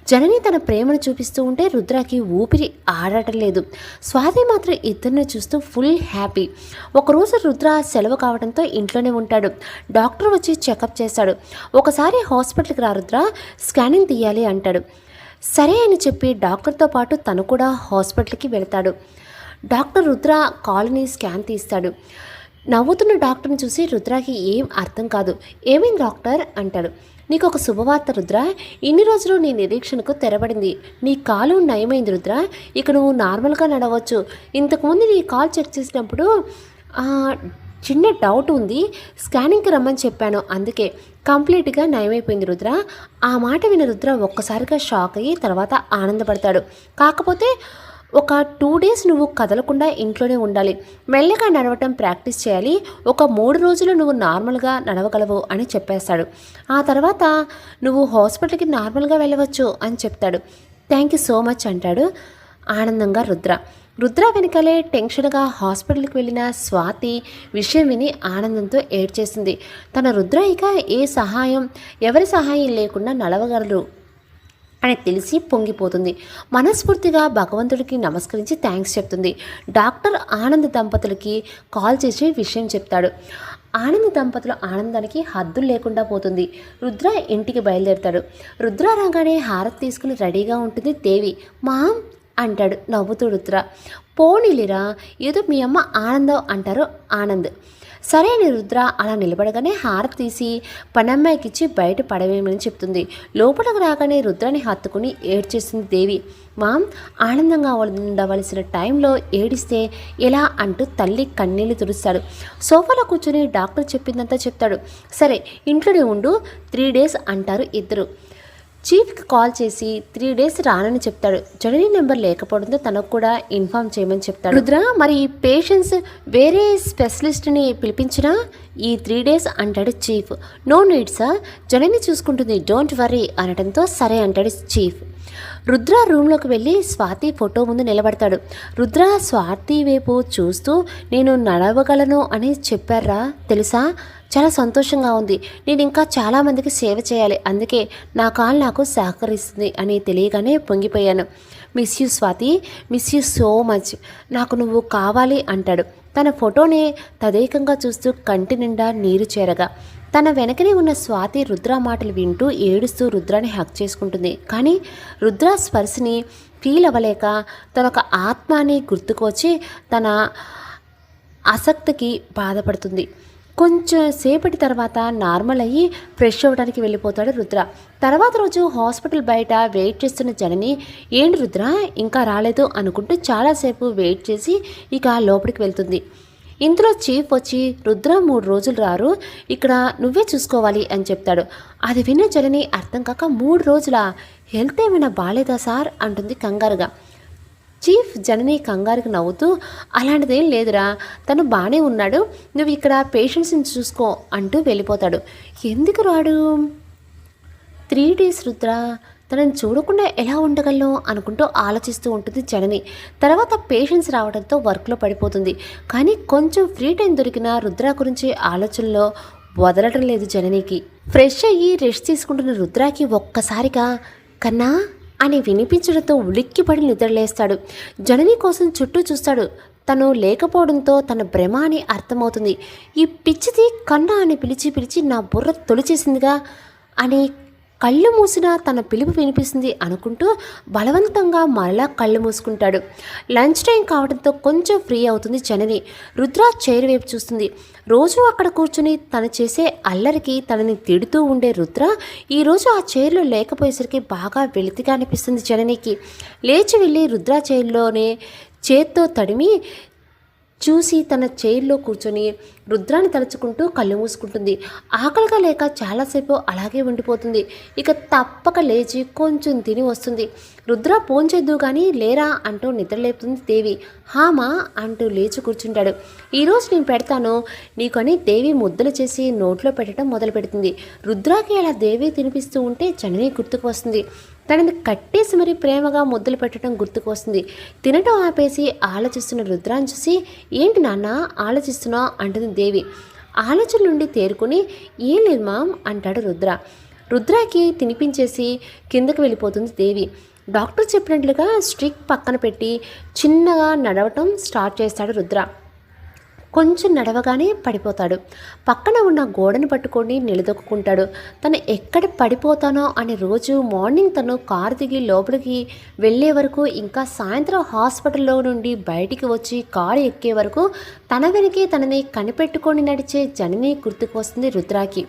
జనని తన ప్రేమను చూపిస్తూ ఉంటే రుద్రకి ఊపిరి ఆడటం లేదు. స్వాతి మాత్రం ఇద్దరిని చూస్తూ ఫుల్ హ్యాపీ. ఒకరోజు రుద్ర సెలవు కావడంతో ఇంట్లోనే ఉంటాడు. డాక్టర్ వచ్చి చెకప్ చేశాడు. ఒకసారి హాస్పిటల్కి రా రుద్ర, స్కానింగ్ తీయాలి అంటాడు. సరే అని చెప్పి డాక్టర్తో పాటు తను కూడా హాస్పిటల్కి వెళ్తాడు. డాక్టర్ రుద్ర కాలుని స్కాన్ తీస్తాడు. నవ్వుతున్న డాక్టర్ని చూసి రుద్రకి ఏం అర్థం కాదు. ఏమైంది డాక్టర్ అంటాడు. నీకు ఒక శుభవార్త రుద్ర, ఇన్ని రోజులు నీ నిరీక్షణకు తెరబడింది. నీ కాలు నయమైంది రుద్ర, ఇక నువ్వు నార్మల్గా నడవచ్చు. ఇంతకుముందు నీ కాలు చెక్ చేసినప్పుడు చిన్న డౌట్ ఉంది, స్కానింగ్కి రమ్మని చెప్పాను, అందుకే కంప్లీట్గా నయమైపోయింది రుద్ర. ఆ మాట విని రుద్ర ఒక్కసారిగా షాక్ అయ్యి తర్వాత ఆనందపడతాడు. కాకపోతే ఒక 2 డేస్ నువ్వు కదలకుండా ఇంట్లోనే ఉండాలి, మెల్లగా నడవటం ప్రాక్టీస్ చేయాలి, ఒక 3 రోజులు నువ్వు నార్మల్గా నడవగలవు అని చెప్పేస్తాడు. ఆ తర్వాత నువ్వు హాస్పిటల్కి నార్మల్గా వెళ్ళవచ్చు అని చెప్తాడు. థ్యాంక్ యూ సో మచ్ అంటాడు ఆనందంగా రుద్ర. రుద్ర వెనకాలే టెన్షన్గా హాస్పిటల్కి వెళ్ళిన స్వాతి విషయం విని ఆనందంతో ఏడ్చేసింది. తన రుద్ర ఇక ఎవరి సహాయం లేకుండా నడవగలరు అని తెలిసి పొంగిపోతుంది. మనస్ఫూర్తిగా భగవంతుడికి నమస్కరించి థ్యాంక్స్ చెప్తుంది. డాక్టర్ ఆనంద్ దంపతులకి కాల్ చేసి విషయం చెప్తాడు. ఆనంద్ దంపతుల ఆనందానికి హద్దులు లేకుండా పోతుంది. రుద్ర ఇంటికి బయలుదేరుతాడు. రుద్ర రాగానే హారతి తీసుకుని రెడీగా ఉంటుంది దేవి. మామ్ అంటాడు నవ్వుతూ రుద్ర. పోనీలిరా, ఏదో మీ అమ్మ ఆనందం అంటారు ఆనంద్. సరే అని రుద్ర అలా నిలబడగానే హారతి తీసి పనమ్మాయికిచ్చి బయట పడవేయమని చెప్తుంది. లోపలికి రాగానే రుద్రని హత్తుకుని ఏడ్చేస్తుంది దేవి. మామ్, ఆనందంగా ఉండవలసిన టైంలో ఏడిస్తే ఎలా అంటూ తల్లి కన్నీళ్లు తుడుస్తాడు. సోఫాలో కూర్చొని డాక్టర్ చెప్పిందంతా చెప్తాడు. సరే ఇంట్లోనే ఉండు, 3 డేస్ అంటారు ఇద్దరు. చీఫ్కి కాల్ చేసి 3 డేస్ రానని చెప్తాడు. జనని నెంబర్ లేకపోవడంతో తనకు కూడా ఇన్ఫామ్ చేయమని చెప్తాడు. రుద్ర, మరి పేషెంట్స్ వేరే స్పెషలిస్ట్ని పిలిపించినా ఈ 3 డేస్ అంటాడు చీఫ్. నో నీడ్ సార్, జనని చూసుకుంటుంది, డోంట్ వర్రీ అనడంతో సరే అంటాడు చీఫ్. రుద్ర రూమ్లోకి వెళ్ళి స్వాతి ఫోటో ముందు నిలబడతాడు. రుద్ర స్వాతి వైపు చూస్తూ, నేను నడవగలను అని చెప్పారా తెలుసా, చాలా సంతోషంగా ఉంది, నేను ఇంకా చాలామందికి సేవ చేయాలి, అందుకే నా కాల్ నాకు సహకరిస్తుంది అని తెలియగానే పొంగిపోయాను. Miss you Swathi, miss you so much, నాకు నువ్వు కావాలి అంటాడు. తన ఫోటోనే తదేకంగా చూస్తూ కంటి నిండా నీరు చేరగా తన వెనకనే ఉన్న స్వాతి రుద్ర మాటలు వింటూ ఏడుస్తూ రుద్రాని హక్ చేసుకుంటుంది. కానీ రుద్ర స్పర్శని ఫీల్ అవ్వలేక తనొక ఆత్మని గుర్తుకు వచ్చి తన ఆసక్తికి బాధపడుతుంది. కొంచెం సేపటి తర్వాత నార్మల్ అయ్యి ఫ్రెష్ అవ్వడానికి వెళ్ళిపోతాడు రుద్ర. తర్వాత రోజు హాస్పిటల్ బయట వెయిట్ చేస్తున్న జనని, ఏంటి రుద్ర ఇంకా రాలేదు అనుకుంటూ చాలాసేపు వెయిట్ చేసి ఇక లోపలికి వెళ్తుంది. ఇంతలో చీఫ్ వచ్చి, రుద్ర 3 రోజులు రారు, ఇక్కడ నువ్వే చూసుకోవాలి అని చెప్తాడు. అది విన్న జనని అర్థం కాక, 3 రోజులా, హెల్త్ ఏమైనా బాగాలేదా సార్ అంటుంది కంగారుగా. చీఫ్ జనని కంగారుకి నవ్వుతూ, అలాంటిదేం లేదురా, తను బాగానే ఉన్నాడు, నువ్వు ఇక్కడ పేషెంట్స్ని చూసుకో అంటూ వెళ్ళిపోతాడు. ఎందుకు రాడు? 3 డేస్ రుద్ర, తనని చూడకుండా ఎలా ఉండగలను అనుకుంటూ ఆలోచిస్తూ ఉంటుంది జనని. తర్వాత పేషెంట్స్ రావడంతో వర్క్లో పడిపోతుంది. కానీ కొంచెం ఫ్రీ టైం దొరికిన రుద్ర గురించి ఆలోచనలో వదలటం లేదు జననికి. ఫ్రెష్ అయ్యి రెస్ట్ తీసుకుంటున్న రుద్రాకి ఒక్కసారిగా కన్నా అని వినిపించడంతో ఉలిక్కిపడి నిద్రలేస్తాడు. జనని కోసం చుట్టూ చూస్తాడు. తను లేకపోవడంతో తన భ్రమ అని అర్థమవుతుంది. ఈ పిచ్చిది కన్నా అని పిలిచి పిలిచి నా బుర్ర తొలిచేసిందిగా అని కళ్ళు మూసినా తన పిలుపు వినిపిస్తుంది అనుకుంటూ బలవంతంగా మరలా కళ్ళు మూసుకుంటాడు. లంచ్ టైం కావడంతో కొంచెం ఫ్రీ అవుతుంది జనని. రుద్ర చైర్ వైపు చూస్తుంది. రోజు అక్కడ కూర్చుని తను చేసే అల్లరికి తనని తిడుతూ ఉండే రుద్ర ఈరోజు ఆ చైర్లో లేకపోయేసరికి బాగా వెలితిగా అనిపిస్తుంది జననికి. లేచి వెళ్ళి రుద్ర చైర్లోనే చేత్తో తడిమి చూసి తన చైర్లో కూర్చొని రుద్రాన్ని తలుచుకుంటూ కళ్ళు మూసుకుంటుంది. ఆకలిగా లేక చాలాసేపు అలాగే ఉండిపోతుంది. ఇక తప్పక లేచి కొంచెం తిని వస్తుంది. రుద్ర ఫోన్ చేద్దు కానీ లేరా అంటూ నిద్రలేపుతుంది దేవి. హామా అంటూ లేచి కూర్చుంటాడు. ఈరోజు నేను పెడతాను నీకని దేవి ముద్దలు చేసి నోట్లో పెట్టడం మొదలు పెడుతుంది. రుద్రాకి అలా దేవి తినిపిస్తూ ఉంటే జనని గుర్తుకు వస్తుంది. తనని కట్టేసి మరీ ప్రేమగా ముద్దలు పెట్టడం గుర్తుకు వస్తుంది. తినటం ఆపేసి ఆలోచిస్తున్న రుద్రాన్ని చూసి ఏంటి నాన్న ఆలోచిస్తున్నావు అంటుంది దేవి. ఆలోచన నుండి తేరుకుని ఏం లేదు మామ్ అంటాడు రుద్ర. రుద్రాకి తినిపించేసి కిందకు వెళ్ళిపోతుంది దేవి. డాక్టర్ చెప్పినట్లుగా స్ట్రిక్ పక్కన పెట్టి చిన్నగా నడవటం స్టార్ట్ చేస్తాడు రుద్ర. కొంచెం నడవగానే పడిపోతాడు. పక్కన ఉన్న గోడని పట్టుకొని నిలదొక్కుంటాడు. తను ఎక్కడ పడిపోతానో అని రోజు మార్నింగ్ తను కారు దిగి లోపలికి వెళ్ళే వరకు, ఇంకా సాయంత్రం హాస్పిటల్లో నుండి బయటికి వచ్చి కారు ఎక్కే వరకు తన వెనకే తనని కనిపెట్టుకొని నడిచే జనని గుర్తుకు వస్తుంది రుద్రాకి.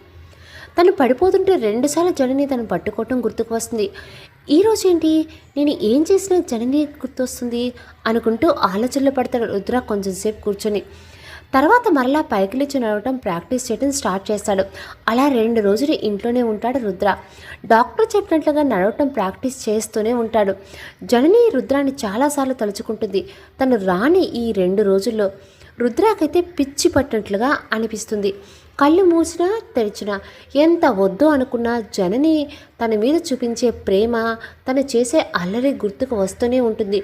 తను పడిపోతుంటే 2 సార్లు జనని తను పట్టుకోవటం గుర్తుకు వస్తుంది. ఈరోజు ఏంటి నేను ఏం చేసినా జనని గుర్తొస్తుంది అనుకుంటూ ఆలోచనలో పడతాడు రుద్ర కొంచెంసేపు కూర్చొని. తర్వాత మరలా పైకి లేచి నడవటం ప్రాక్టీస్ చేయడం స్టార్ట్ చేస్తాడు. అలా 2 రోజులు ఇంట్లోనే ఉంటాడు రుద్ర. డాక్టర్ చెప్పినట్లుగా నడవటం ప్రాక్టీస్ చేస్తూనే ఉంటాడు. జనని రుద్రాన్ని చాలాసార్లు తలుచుకుంటుంది. తను రాని ఈ 2 రోజుల్లో రుద్రాకైతే పిచ్చి పట్టినట్లుగా అనిపిస్తుంది. కళ్ళు మూసినా తెరిచినా ఎంత వద్దు అనుకున్నా జనని తన మీద చూపించే ప్రేమ, తను చేసే అల్లరి గుర్తుకు వస్తూనే ఉంటుంది.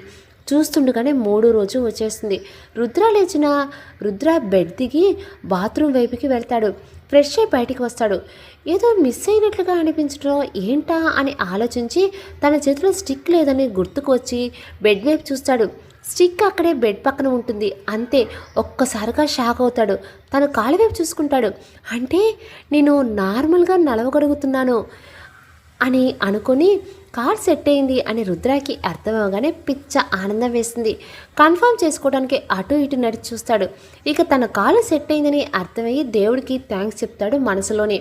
చూస్తుండగానే 3వ రోజు వచ్చేస్తుంది. రుద్ర బెడ్ దిగి బాత్రూమ్ వైపుకి వెళ్తాడు. ఫ్రెష్ అయి బయటికి వస్తాడు. ఏదో మిస్ అయినట్లుగా అనిపించడం ఏంటా అని ఆలోచించి తన చేతిలో స్టిక్ లేదని గుర్తుకు వచ్చి బెడ్ వైపు చూస్తాడు. స్టిక్ అక్కడే బెడ్ పక్కన ఉంటుంది. అంతే, ఒక్కసారిగా షాక్ అవుతాడు. తను కాలు వైపు చూసుకుంటాడు. అంటే నేను నార్మల్గా నడవగలుగుతున్నాను అని అనుకొని కార్ సెట్ అయింది అని రుద్రాకి అర్థమవగానే పిచ్చ ఆనందం వేస్తుంది. కన్ఫర్మ్ చేసుకోవడానికి అటు ఇటు నడిచి చూస్తాడు. ఇక తన కాలు సెట్ అయిందని అర్థమయ్యి దేవుడికి థ్యాంక్స్ చెప్తాడు మనసులోనే.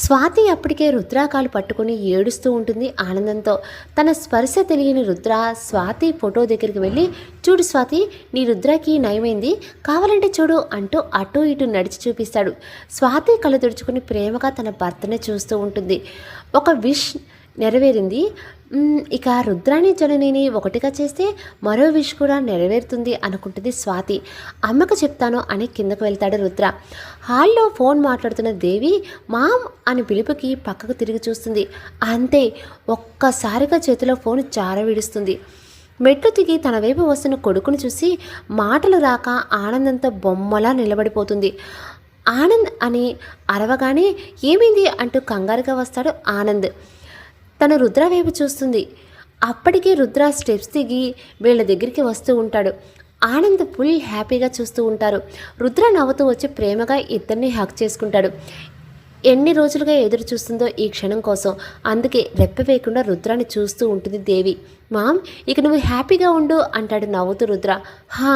స్వాతి అప్పటికే రుద్ర కాలు పట్టుకుని ఏడుస్తూ ఉంటుంది ఆనందంతో. తన స్పర్శ తెలియని రుద్ర స్వాతి ఫోటో దగ్గరికి వెళ్ళి చూడు స్వాతి, నీ రుద్రకి నయమైంది, కావాలంటే చూడు అంటూ అటు ఇటు నడిచి చూపిస్తాడు. స్వాతి కళ్ళు తుడుచుకుని ప్రేమగా తన భర్తనే చూస్తూ ఉంటుంది. ఒక విష్ నెరవేరింది. ఇక రుద్రాని జననిని ఒకటిగా చేస్తే మరో విష్ కూడా నెరవేరుతుంది అనుకుంటుంది స్వాతి. అమ్మకు చెప్తాను అని కిందకు వెళ్తాడు రుద్ర. హాల్లో ఫోన్ మాట్లాడుతున్న దేవి మామ్ అని పిలుపుకి పక్కకు తిరిగి చూస్తుంది. అంతే, ఒక్కసారిగా చేతిలో ఫోన్ జారవిడుస్తుంది. మెట్లు దిగి తన వైపు వస్తున్న కొడుకును చూసి మాటలు రాక ఆనందంతో బొమ్మలా నిలబడిపోతుంది. ఆనంద్ అని అరవగానే ఏమైంది అంటూ కంగారుగా వస్తాడు ఆనంద్. తను రుద్ర వైపు చూస్తుంది. అప్పటికే రుద్ర స్టెప్స్ దిగి వీళ్ళ దగ్గరికి వస్తూ ఉంటాడు. ఆనంద్ ఫుల్ హ్యాపీగా చూస్తూ ఉంటారు. రుద్ర నవ్వుతూ వచ్చి ప్రేమగా ఇద్దరిని హక్ చేసుకుంటాడు. ఎన్ని రోజులుగా ఎదురు చూస్తుందో ఈ క్షణం కోసం. అందుకే రెప్ప వేయకుండా రుద్రాన్ని చూస్తూ ఉంటుంది దేవి. మామ్, ఇక నువ్వు హ్యాపీగా ఉండు అంటాడు నవ్వుతూ రుద్ర. హా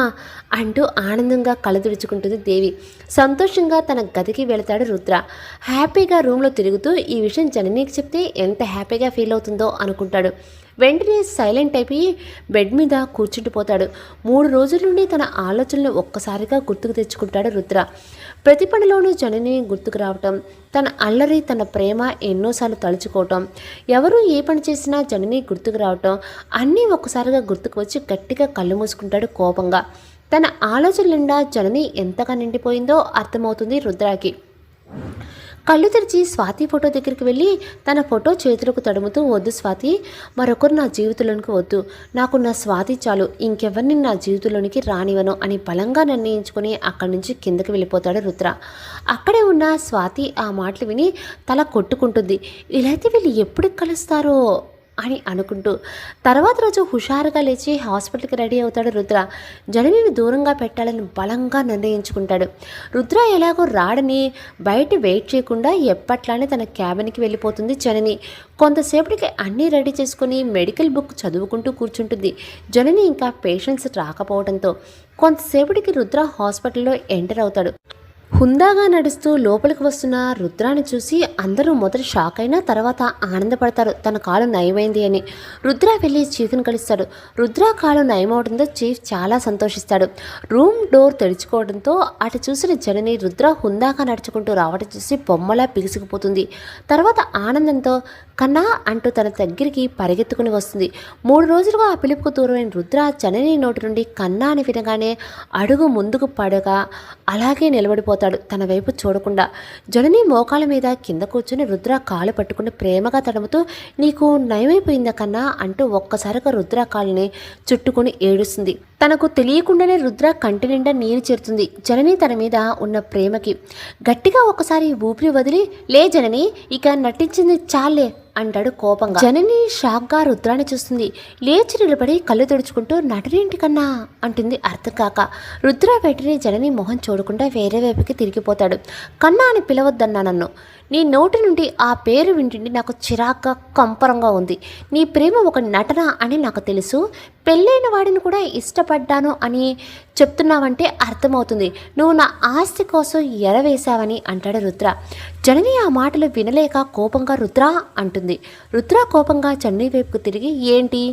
అంటూ ఆనందంగా కళ్ళదుడుచుకుంటుంది దేవి. సంతోషంగా తన గదికి వెళతాడు రుద్ర. హ్యాపీగా రూమ్లో తిరుగుతూ ఈ విషయం జననీకి చెప్తే ఎంత హ్యాపీగా ఫీల్ అవుతుందో అనుకుంటాడు. వెంటనే సైలెంట్ అయిపోయి బెడ్ మీద కూర్చుండిపోతాడు. 3 రోజుల నుండి తన ఆలోచనలు ఒక్కసారిగా గుర్తుకు తెచ్చుకుంటాడు రుద్ర. ప్రతి పనిలోనూ జనని గుర్తుకు రావటం, తన అల్లరి, తన ప్రేమ ఎన్నోసార్లు తలుచుకోవటం, ఎవరు ఏ పని చేసినా జనని గుర్తుకు రావటం అన్నీ ఒక్కసారిగా గుర్తుకు వచ్చి గట్టిగా కళ్ళు మూసుకుంటాడు కోపంగా. తన ఆలోచన నిండా జనని ఎంతగా నిండిపోయిందో అర్థమవుతుంది రుద్రాకి. కళ్ళు తెరిచి స్వాతి ఫోటో దగ్గరికి వెళ్ళి తన ఫోటో చేతులకు తడుముతూ వద్దు స్వాతి, మరొకరు నా జీవితంలోనికి వద్దు, నాకు నా స్వాతి చాలు, ఇంకెవరిని నా జీవితంలోనికి రానివను అని బలంగా నిర్ణయించుకొని అక్కడి నుంచి కిందకి వెళ్ళిపోతాడు రుద్ర. అక్కడే ఉన్న స్వాతి ఆ మాటలు విని తల కొట్టుకుంటుంది. ఇలా అయితే వీళ్ళు ఎప్పుడు కలుస్తారో అని అనుకుంటూ తర్వాత రోజు హుషారుగా లేచి హాస్పిటల్కి రెడీ అవుతాడు రుద్ర. జననిని దూరంగా పెట్టాలని బలంగా నిర్ణయించుకుంటాడు. రుద్ర ఎలాగో రాడని బయట వెయిట్ చేయకుండా ఎప్పట్లానే తన క్యాబిన్కి వెళ్ళిపోతుంది జనని. కొంతసేపటికి అన్నీ రెడీ చేసుకుని మెడికల్ బుక్ చదువుకుంటూ కూర్చుంటుంది. జనని ఇంకా పేషెంట్స్ రాకపోవడంతో కొంతసేపటికి రుద్ర హాస్పిటల్లో ఎంటర్ అవుతాడు. హుందాగా నడుస్తూ లోపలికి వస్తున్న రుద్రాని చూసి అందరూ మొదట షాక్ అయినా తర్వాత ఆనందపడతారు తన కాలు నయమైంది అని. రుద్ర వెళ్ళి చీఫ్ని కలుస్తాడు. రుద్ర కాలు నయమవడంతో చీఫ్ చాలా సంతోషిస్తాడు. రూమ్ డోర్ తెరుచుకోవడంతో అటు చూసిన జనని రుద్ర హుందాగా నడుచుకుంటూ రావడం చూసి బొమ్మలా పిగిసిపోతుంది. తర్వాత ఆనందంతో కన్నా అంటూ తన దగ్గరికి పరిగెత్తుకుని వస్తుంది. 3 రోజులుగా ఆ పిలుపుకు దూరమైన రుద్ర జనని నోటి నుండి కన్నా అని వినగానే అడుగు ముందుకు పడగా అలాగే నిలబడిపోతాడు తన వైపు చూడకుండా. జనని మోకాళ్ళ మీద కింద కూర్చుని రుద్ర కాలు పట్టుకుని ప్రేమగా తడుముతూ నీకు నయమైపోయిందా కన్నా అంటూ ఒక్కసారిగా రుద్ర కాళ్ళని చుట్టుకుని ఏడుస్తుంది. తనకు తెలియకుండానే రుద్ర కంటి నిండా నీరు చేరుతుంది జనని తన మీద ఉన్న ప్రేమకి. గట్టిగా ఒకసారి ఊపిరి వదిలి లే జనని ఇక నటించింది చాలే అంటాడు కోపంగా. జనని షాక్గా రుద్రాన్ని చూస్తుంది. లేచి నిలబడి కళ్ళు తుడుచుకుంటూ నటనేంటి కన్నా అంటుంది అర్థం కాక. రుద్ర వెంటనే జనని మొహం చూడకుండా వేరే వైపుకి తిరిగిపోతాడు. కన్నా అని పిలవద్దన్నా నన్ను. నీ నోటి నుండి ఆ పేరు వింటుండి నాకు చిరాగ్గా కంపరంగా ఉంది. నీ ప్రేమ ఒక నటన అని నాకు తెలుసు. పెళ్ళైన వాడిని కూడా ఇష్టపడ్డాను అని చెప్తున్నావంటే అర్థమవుతుంది నువ్వు నా ఆస్తి కోసం ఎరవేశావని అంటాడు రుద్ర. జనని ఆ మాటలు వినలేక కోపంగా రుద్ర అంటుంది. రుద్ర కోపంగా జనని వైపుకు తిరిగి ఏంటి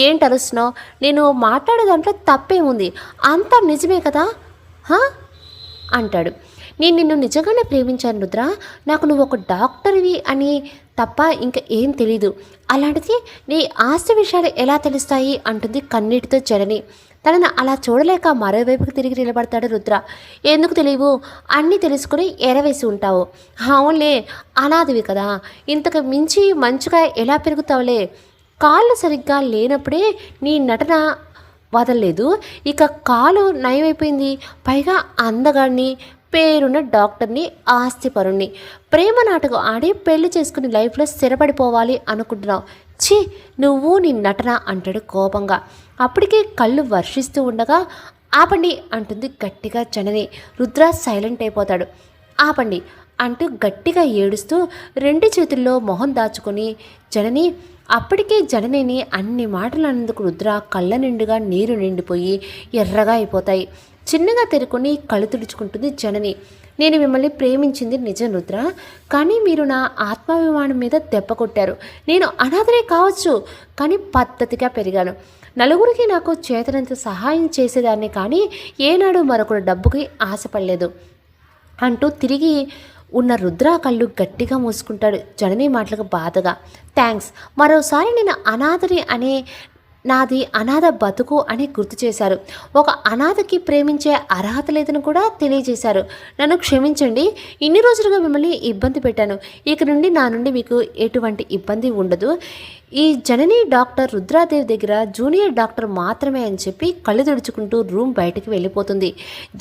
ఏంటి అరుస్తున్నావు? నేను మాట్లాడే దాంట్లో తప్పేముంది? అంతా నిజమే కదా అంటాడు. నేను నిన్ను నిజంగానే ప్రేమించాను రుద్ర. నాకు నువ్వు ఒక డాక్టర్వి అని తప్ప ఇంకా ఏం తెలీదు. అలాంటిది నీ ఆస్తి విషయాలు ఎలా తెలుస్తాయి అంటుంది కన్నీటితో జనని. తనను అలా చూడలేక మరోవైపుకి తిరిగి నిలబడతాడు రుద్ర. ఎందుకు తెలియవు? అన్నీ తెలుసుకుని ఎరవేసి ఉంటావు. అవునులే, అనాథివి కదా. ఇంతకు మించి మంచిగా ఎలా పెరుగుతావులే. కాళ్ళు సరిగ్గా లేనప్పుడే నీ నటన వదలలేదు. ఇక కాలు నయమైపోయింది. పైగా అందగాడిని, పేరున్న డాక్టర్ని, ఆస్తిపరుణ్ణి. ప్రేమ నాటకం ఆడి పెళ్లి చేసుకుని లైఫ్లో స్థిరపడిపోవాలి అనుకుంటున్నావు. ఛీ నువ్వు నీ నటన అంటాడు కోపంగా. అప్పటికే కళ్ళు వర్షిస్తూ ఉండగా ఆపండి అంటుంది గట్టిగా జనని. రుద్ర సైలెంట్ అయిపోతాడు. ఆపండి అంటూ గట్టిగా ఏడుస్తూ 2 చేతుల్లో మొహం దాచుకొని జనని. అప్పటికే జననిని అన్ని మాటలు అన్నందుకు రుద్ర కళ్ళ నిండుగా నీరు నిండిపోయి ఎర్రగా అయిపోతాయి. చిన్నగా తెరుకొని కళ్ళు తుడుచుకుంటుంది జనని. నేను మిమ్మల్ని ప్రేమించింది నిజం రుద్ర, కానీ మీరు నా ఆత్మాభిమానం మీద దెబ్బ కొట్టారు. నేను అనాథనే కావచ్చు, కానీ పద్ధతిగా పెరిగాను. నలుగురికి నాకు చేతనంత సహాయం చేసేదాన్ని, కానీ ఏనాడు మరొకరు డబ్బుకి ఆశపడలేదు అంటూ తిరిగి ఉన్న రుద్ర కళ్ళు గట్టిగా మూసుకుంటాడు జనని మాటలకు బాధగా. థ్యాంక్స్. మరోసారి నేను అనాథని అనే నాది అనాథ బతుకు అని గుర్తు చేశారు. ఒక అనాథకి ప్రేమించే అర్హత లేదని కూడా తెలియజేశారు. నన్ను క్షమించండి. ఇన్ని రోజులుగా మిమ్మల్ని ఇబ్బంది పెట్టాను. ఇక నుండి నా నుండి మీకు ఎటువంటి ఇబ్బంది ఉండదు. ఈ జనని డాక్టర్ రుద్రాదేవి దగ్గర జూనియర్ డాక్టర్ మాత్రమే అని చెప్పి కళ్ళు తుడుచుకుంటూ రూమ్ బయటికి వెళ్ళిపోతుంది.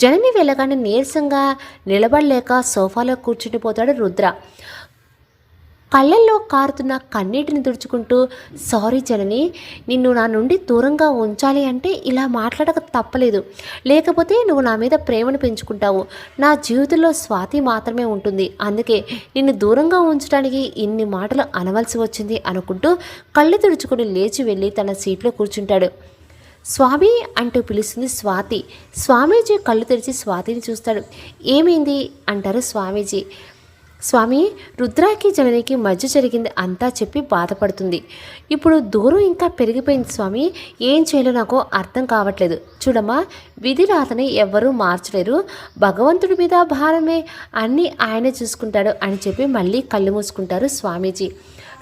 జనని వెళ్ళగానే నీరసంగా నిలబడలేక సోఫాలో కూర్చుండిపోతాడు రుద్ర. కళ్ళల్లో కారుతున్న కన్నీటిని తుడుచుకుంటూ సారీ జనని, నిన్ను నా నుండి దూరంగా ఉంచాలి అంటే ఇలా మాట్లాడక తప్పలేదు. లేకపోతే నువ్వు నా మీద ప్రేమను పెంచుకుంటావు. నా జీవితంలో స్వాతి మాత్రమే ఉంటుంది. అందుకే నిన్ను దూరంగా ఉంచడానికి ఇన్ని మాటలు అనవలసి వచ్చింది అనుకుంటూ కళ్ళు తుడుచుకుని లేచి వెళ్ళి తన సీట్లో కూర్చుంటాడు. స్వామి అంటూ పిలుస్తుంది స్వాతి. స్వామీజీ కళ్ళు తెరిచి స్వాతిని చూస్తాడు. ఏమైంది అంటారు స్వామీజీ. స్వామి, రుద్రాకి జననికి మధ్య జరిగింది అంతా చెప్పి బాధపడుతుంది. ఇప్పుడు దూరం ఇంకా పెరిగిపోయింది స్వామి. ఏం చేయాలో నాకు అర్థం కావట్లేదు. చూడమ్మా, విధి రాతని ఎవ్వరూ మార్చలేరు. భగవంతుడి మీద భారమే, అన్నీ ఆయనే చూసుకుంటాడు అని చెప్పి మళ్ళీ కళ్ళు మూసుకుంటారు స్వామీజీ.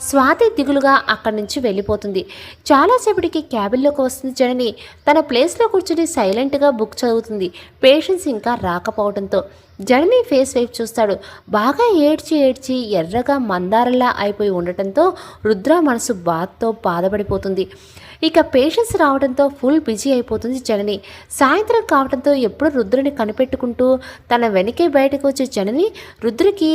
స్వాతి దిగులుగా అక్కడి నుంచి వెళ్ళిపోతుంది. చాలాసేపటికి క్యాబిన్లోకి వస్తుంది జనని. తన ప్లేస్లో కూర్చుని సైలెంట్గా బుక్ చదువుతుంది. పేషెన్స్ ఇంకా రాకపోవడంతో జనని ఫేస్ వైపు చూస్తాడు. బాగా ఏడ్చి ఎర్రగా మందారంలా అయిపోయి ఉండటంతో రుద్ర మనసు బాధతో బాధపడిపోతుంది. ఇక పేషెన్స్ రావడంతో ఫుల్ బిజీ అయిపోతుంది జనని. సాయంత్రం కావడంతో ఎప్పుడు రుద్రని కనిపెట్టుకుంటూ తన వెనకే బయటకు వచ్చే జనని రుద్రకి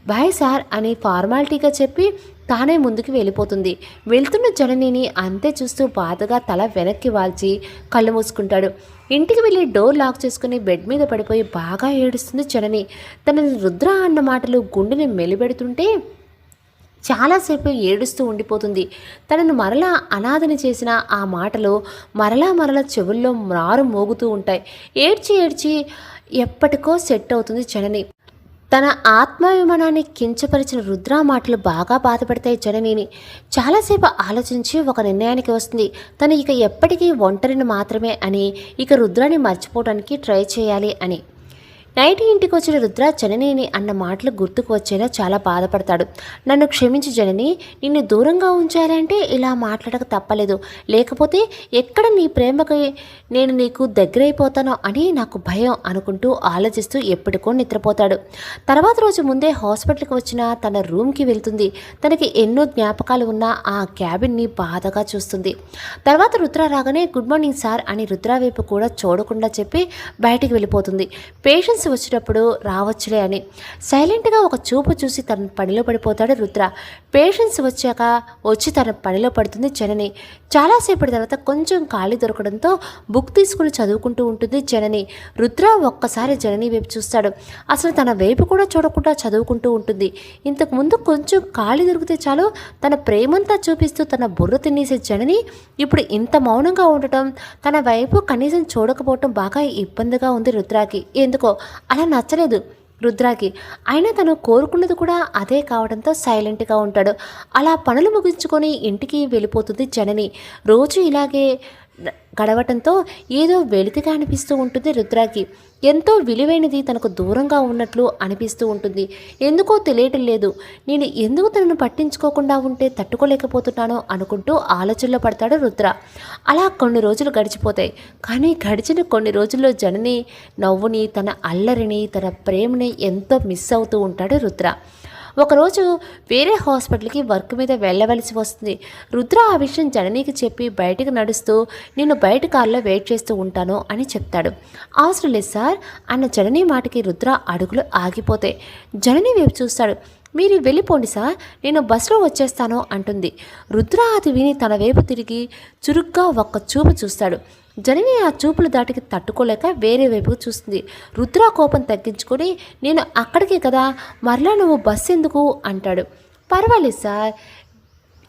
బాయ్ సార్ అని ఫార్మాలిటీగా చెప్పి తానే ముందుకు వెళ్ళిపోతుంది. వెళ్తున్న జననిని అంతే చూస్తూ బాధగా తల వెనక్కి వాల్చి కళ్ళు మూసుకుంటాడు. ఇంటికి వెళ్ళి డోర్ లాక్ చేసుకుని బెడ్ మీద పడిపోయి బాగా ఏడుస్తుంది జనని. తనని రుద్ర అన్న మాటలు గుండెని మెలిపెడుతుంటే చాలాసేపు ఏడుస్తూ ఉండిపోతుంది. తనను మరలా అనాథని చేసిన ఆ మాటలు మరలా చెవుల్లో మారు మోగుతూ ఉంటాయి. ఏడ్చి ఏడ్చి ఎప్పటికో సెట్ అవుతుంది జనని. తన ఆత్మాభిమానాన్ని కించపరిచిన రుద్ర మాటలు బాగా బాధపడతాయి జననిని. చాలాసేపు ఆలోచించి ఒక నిర్ణయానికి వస్తుంది. తను ఇక ఎప్పటికీ ఒంటరిని మాత్రమే అని, ఇక రుద్రాన్ని మర్చిపోవడానికి ట్రై చేయాలి అని. నైట్ ఇంటికి వచ్చిన రుద్ర జననిని అన్న మాటలు గుర్తుకు వచ్చేలా చాలా బాధపడతాడు. నన్ను క్షమించి జనని, నిన్ను దూరంగా ఉంచాలంటే ఇలా మాట్లాడక తప్పలేదు. లేకపోతే ఎక్కడ నీ ప్రేమకి నేను నీకు దగ్గరైపోతానో అని నాకు భయం అనుకుంటూ ఆలోచిస్తూ ఎప్పటికో నిద్రపోతాడు. తర్వాత రోజు ముందే హాస్పిటల్కి వచ్చిన తన రూమ్కి వెళ్తుంది. తనకి ఎన్నో జ్ఞాపకాలు ఉన్న ఆ క్యాబిన్ని బాధగా చూస్తుంది. తర్వాత రుద్ర రాగానే గుడ్ మార్నింగ్ సార్ అని రుద్ర వైపు కూడా చూడకుండా చెప్పి బయటికి వెళ్ళిపోతుంది. పేషెంట్స్ వచ్చినప్పుడు రావచ్చులే అని సైలెంట్గా ఒక చూపు చూసి తన పనిలో పడిపోతాడు రుద్ర. పేషెంట్స్ వచ్చి తన పనిలో పడుతుంది జనని. చాలాసేపటి తర్వాత కొంచెం ఖాళీ దొరకడంతో బుక్ తీసుకుని చదువుకుంటూ ఉంటుంది జనని. రుద్ర ఒక్కసారి జనని వైపు చూస్తాడు. అసలు తన వైపు కూడా చూడకుండా చదువుకుంటూ ఉంటుంది. ఇంతకుముందు కొంచెం ఖాళీ దొరికితే చాలు తన ప్రేమంతా చూపిస్తూ తన బుర్ర తినేసే జనని ఇప్పుడు ఇంత మౌనంగా ఉండటం, తన వైపు కనీసం చూడకపోవటం బాగా ఇబ్బందిగా ఉంది రుద్రాకి. ఎందుకో అలా నచ్చలేదు రుద్రాకి. అయినా తను కోరుకున్నది కూడా అదే కావడంతో సైలెంట్గా ఉంటాడు. అలా పనులు ముగించుకొని ఇంటికి వెళ్ళిపోతుంది జనని. రోజు ఇలాగే గడవటంతో ఏదో వెలితిగా అనిపిస్తూ ఉంటుంది రుద్రాకి. ఎంతో విలువైనది తనకు దూరంగా ఉన్నట్లు అనిపిస్తూ ఉంటుంది. ఎందుకో తెలియటం లేదు. నేను ఎందుకు తనను పట్టించుకోకుండా ఉంటే తట్టుకోలేకపోతున్నానో అనుకుంటూ ఆలోచనలో పడతాడు రుద్ర. అలా కొన్ని రోజులు గడిచిపోతాయి. కానీ గడిచిన కొన్ని రోజుల్లో జనని నవ్వుని, తన అల్లరిని, తన ప్రేమని ఎంతో మిస్ అవుతూ ఉంటాడు రుద్ర. ఒకరోజు వేరే హాస్పిటల్కి వర్క్ మీద వెళ్ళవలసి వస్తుంది. రుద్ర ఆ విషయం జననీకి చెప్పి బయటికి నడుస్తూ నేను బయట కారులో వెయిట్ చేస్తూ ఉంటాను అని చెప్తాడు. అవసరం లేదు సార్ అన్న జననీ మాటకి రుద్ర అడుగులు ఆగిపోతాయి. జననీ వైపు చూస్తాడు. మీరు వెళ్ళిపోండి సార్, నేను బస్సులో వచ్చేస్తాను అంటుంది. రుద్ర అది విని తన వైపు తిరిగి చురుగ్గా ఒక్క చూపు చూస్తాడు. జనని ఆ చూపులు దాటికి తట్టుకోలేక వేరే వైపుకు చూస్తుంది. రుద్ర కోపం తగ్గించుకొని నేను అక్కడికే కదా, మరలా నువ్వు బస్సు ఎందుకు అంటాడు. పర్వాలేదు సార్,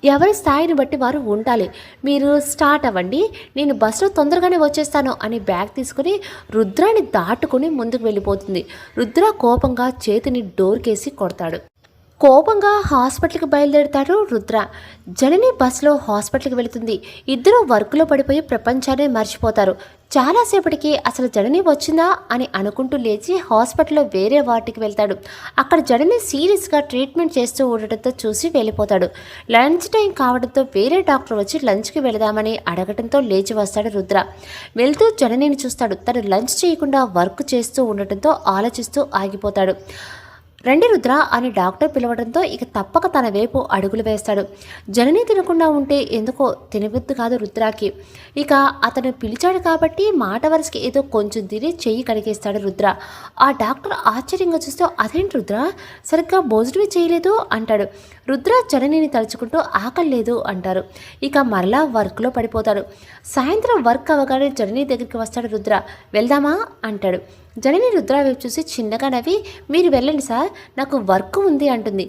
ఎవరి స్థాయిని బట్టి వారు ఉండాలి. మీరు స్టార్ట్ అవ్వండి, నేను బస్సులో తొందరగానే వచ్చేస్తాను అని బ్యాగ్ తీసుకుని రుద్రాని దాటుకుని ముందుకు వెళ్ళిపోతుంది. రుద్ర కోపంగా చేతిని డోర్కేసి కొడతాడు. కోపంగా హాస్పిటల్కి బయలుదేరుతాడు రుద్ర. జనని బస్సులో హాస్పిటల్కి వెళుతుంది. ఇద్దరూ వర్క్లో పడిపోయి ప్రపంచాన్ని మర్చిపోతారు. చాలాసేపటికి అసలు జనని వచ్చిందా అని అనుకుంటూ లేచి హాస్పిటల్లో వేరే వార్డుకి వెళ్తాడు. అక్కడ జనని సీరియస్గా ట్రీట్మెంట్ చేస్తూ ఉండటంతో చూసి వెళ్ళిపోతాడు. లంచ్ టైం కావడంతో వేరే డాక్టర్ వచ్చి లంచ్కి వెళదామని అడగడంతో లేచి వస్తాడు రుద్ర. వెళ్తూ జననిని చూస్తాడు. తను లంచ్ చేయకుండా వర్క్ చేస్తూ ఉండటంతో ఆలోచిస్తూ ఆగిపోతాడు. రండి రుద్ర అని డాక్టర్ పిలవడంతో ఇక తప్పక తన వైపు అడుగులు వేస్తాడు. జనని తినకుండా ఉంటే ఎందుకో తినబుద్ధి కాదు రుద్రాకి. ఇక అతను పిలిచాడు కాబట్టి మాట వరుసకి ఏదో కొంచెం తిని చెయ్యి కడిగేస్తాడు రుద్ర. ఆ డాక్టర్ ఆశ్చర్యంగా చూస్తూ అదేంటి రుద్ర, సరిగ్గా భోజనమే చేయలేదు అంటాడు. రుద్ర జననిని తలుచుకుంటూ ఆకలి లేదు అంటారు. ఇక మరలా వర్క్లో పడిపోతాడు. సాయంత్రం వర్క్ అవగానే జనని దగ్గరికి వస్తాడు రుద్ర. వెళ్దామా అంటాడు. జనని రుద్ర వైపు చూసి చిన్నగా నవ్వి మీరు వెళ్ళండి సార్, నాకు వర్క్ ఉంది అంటుంది.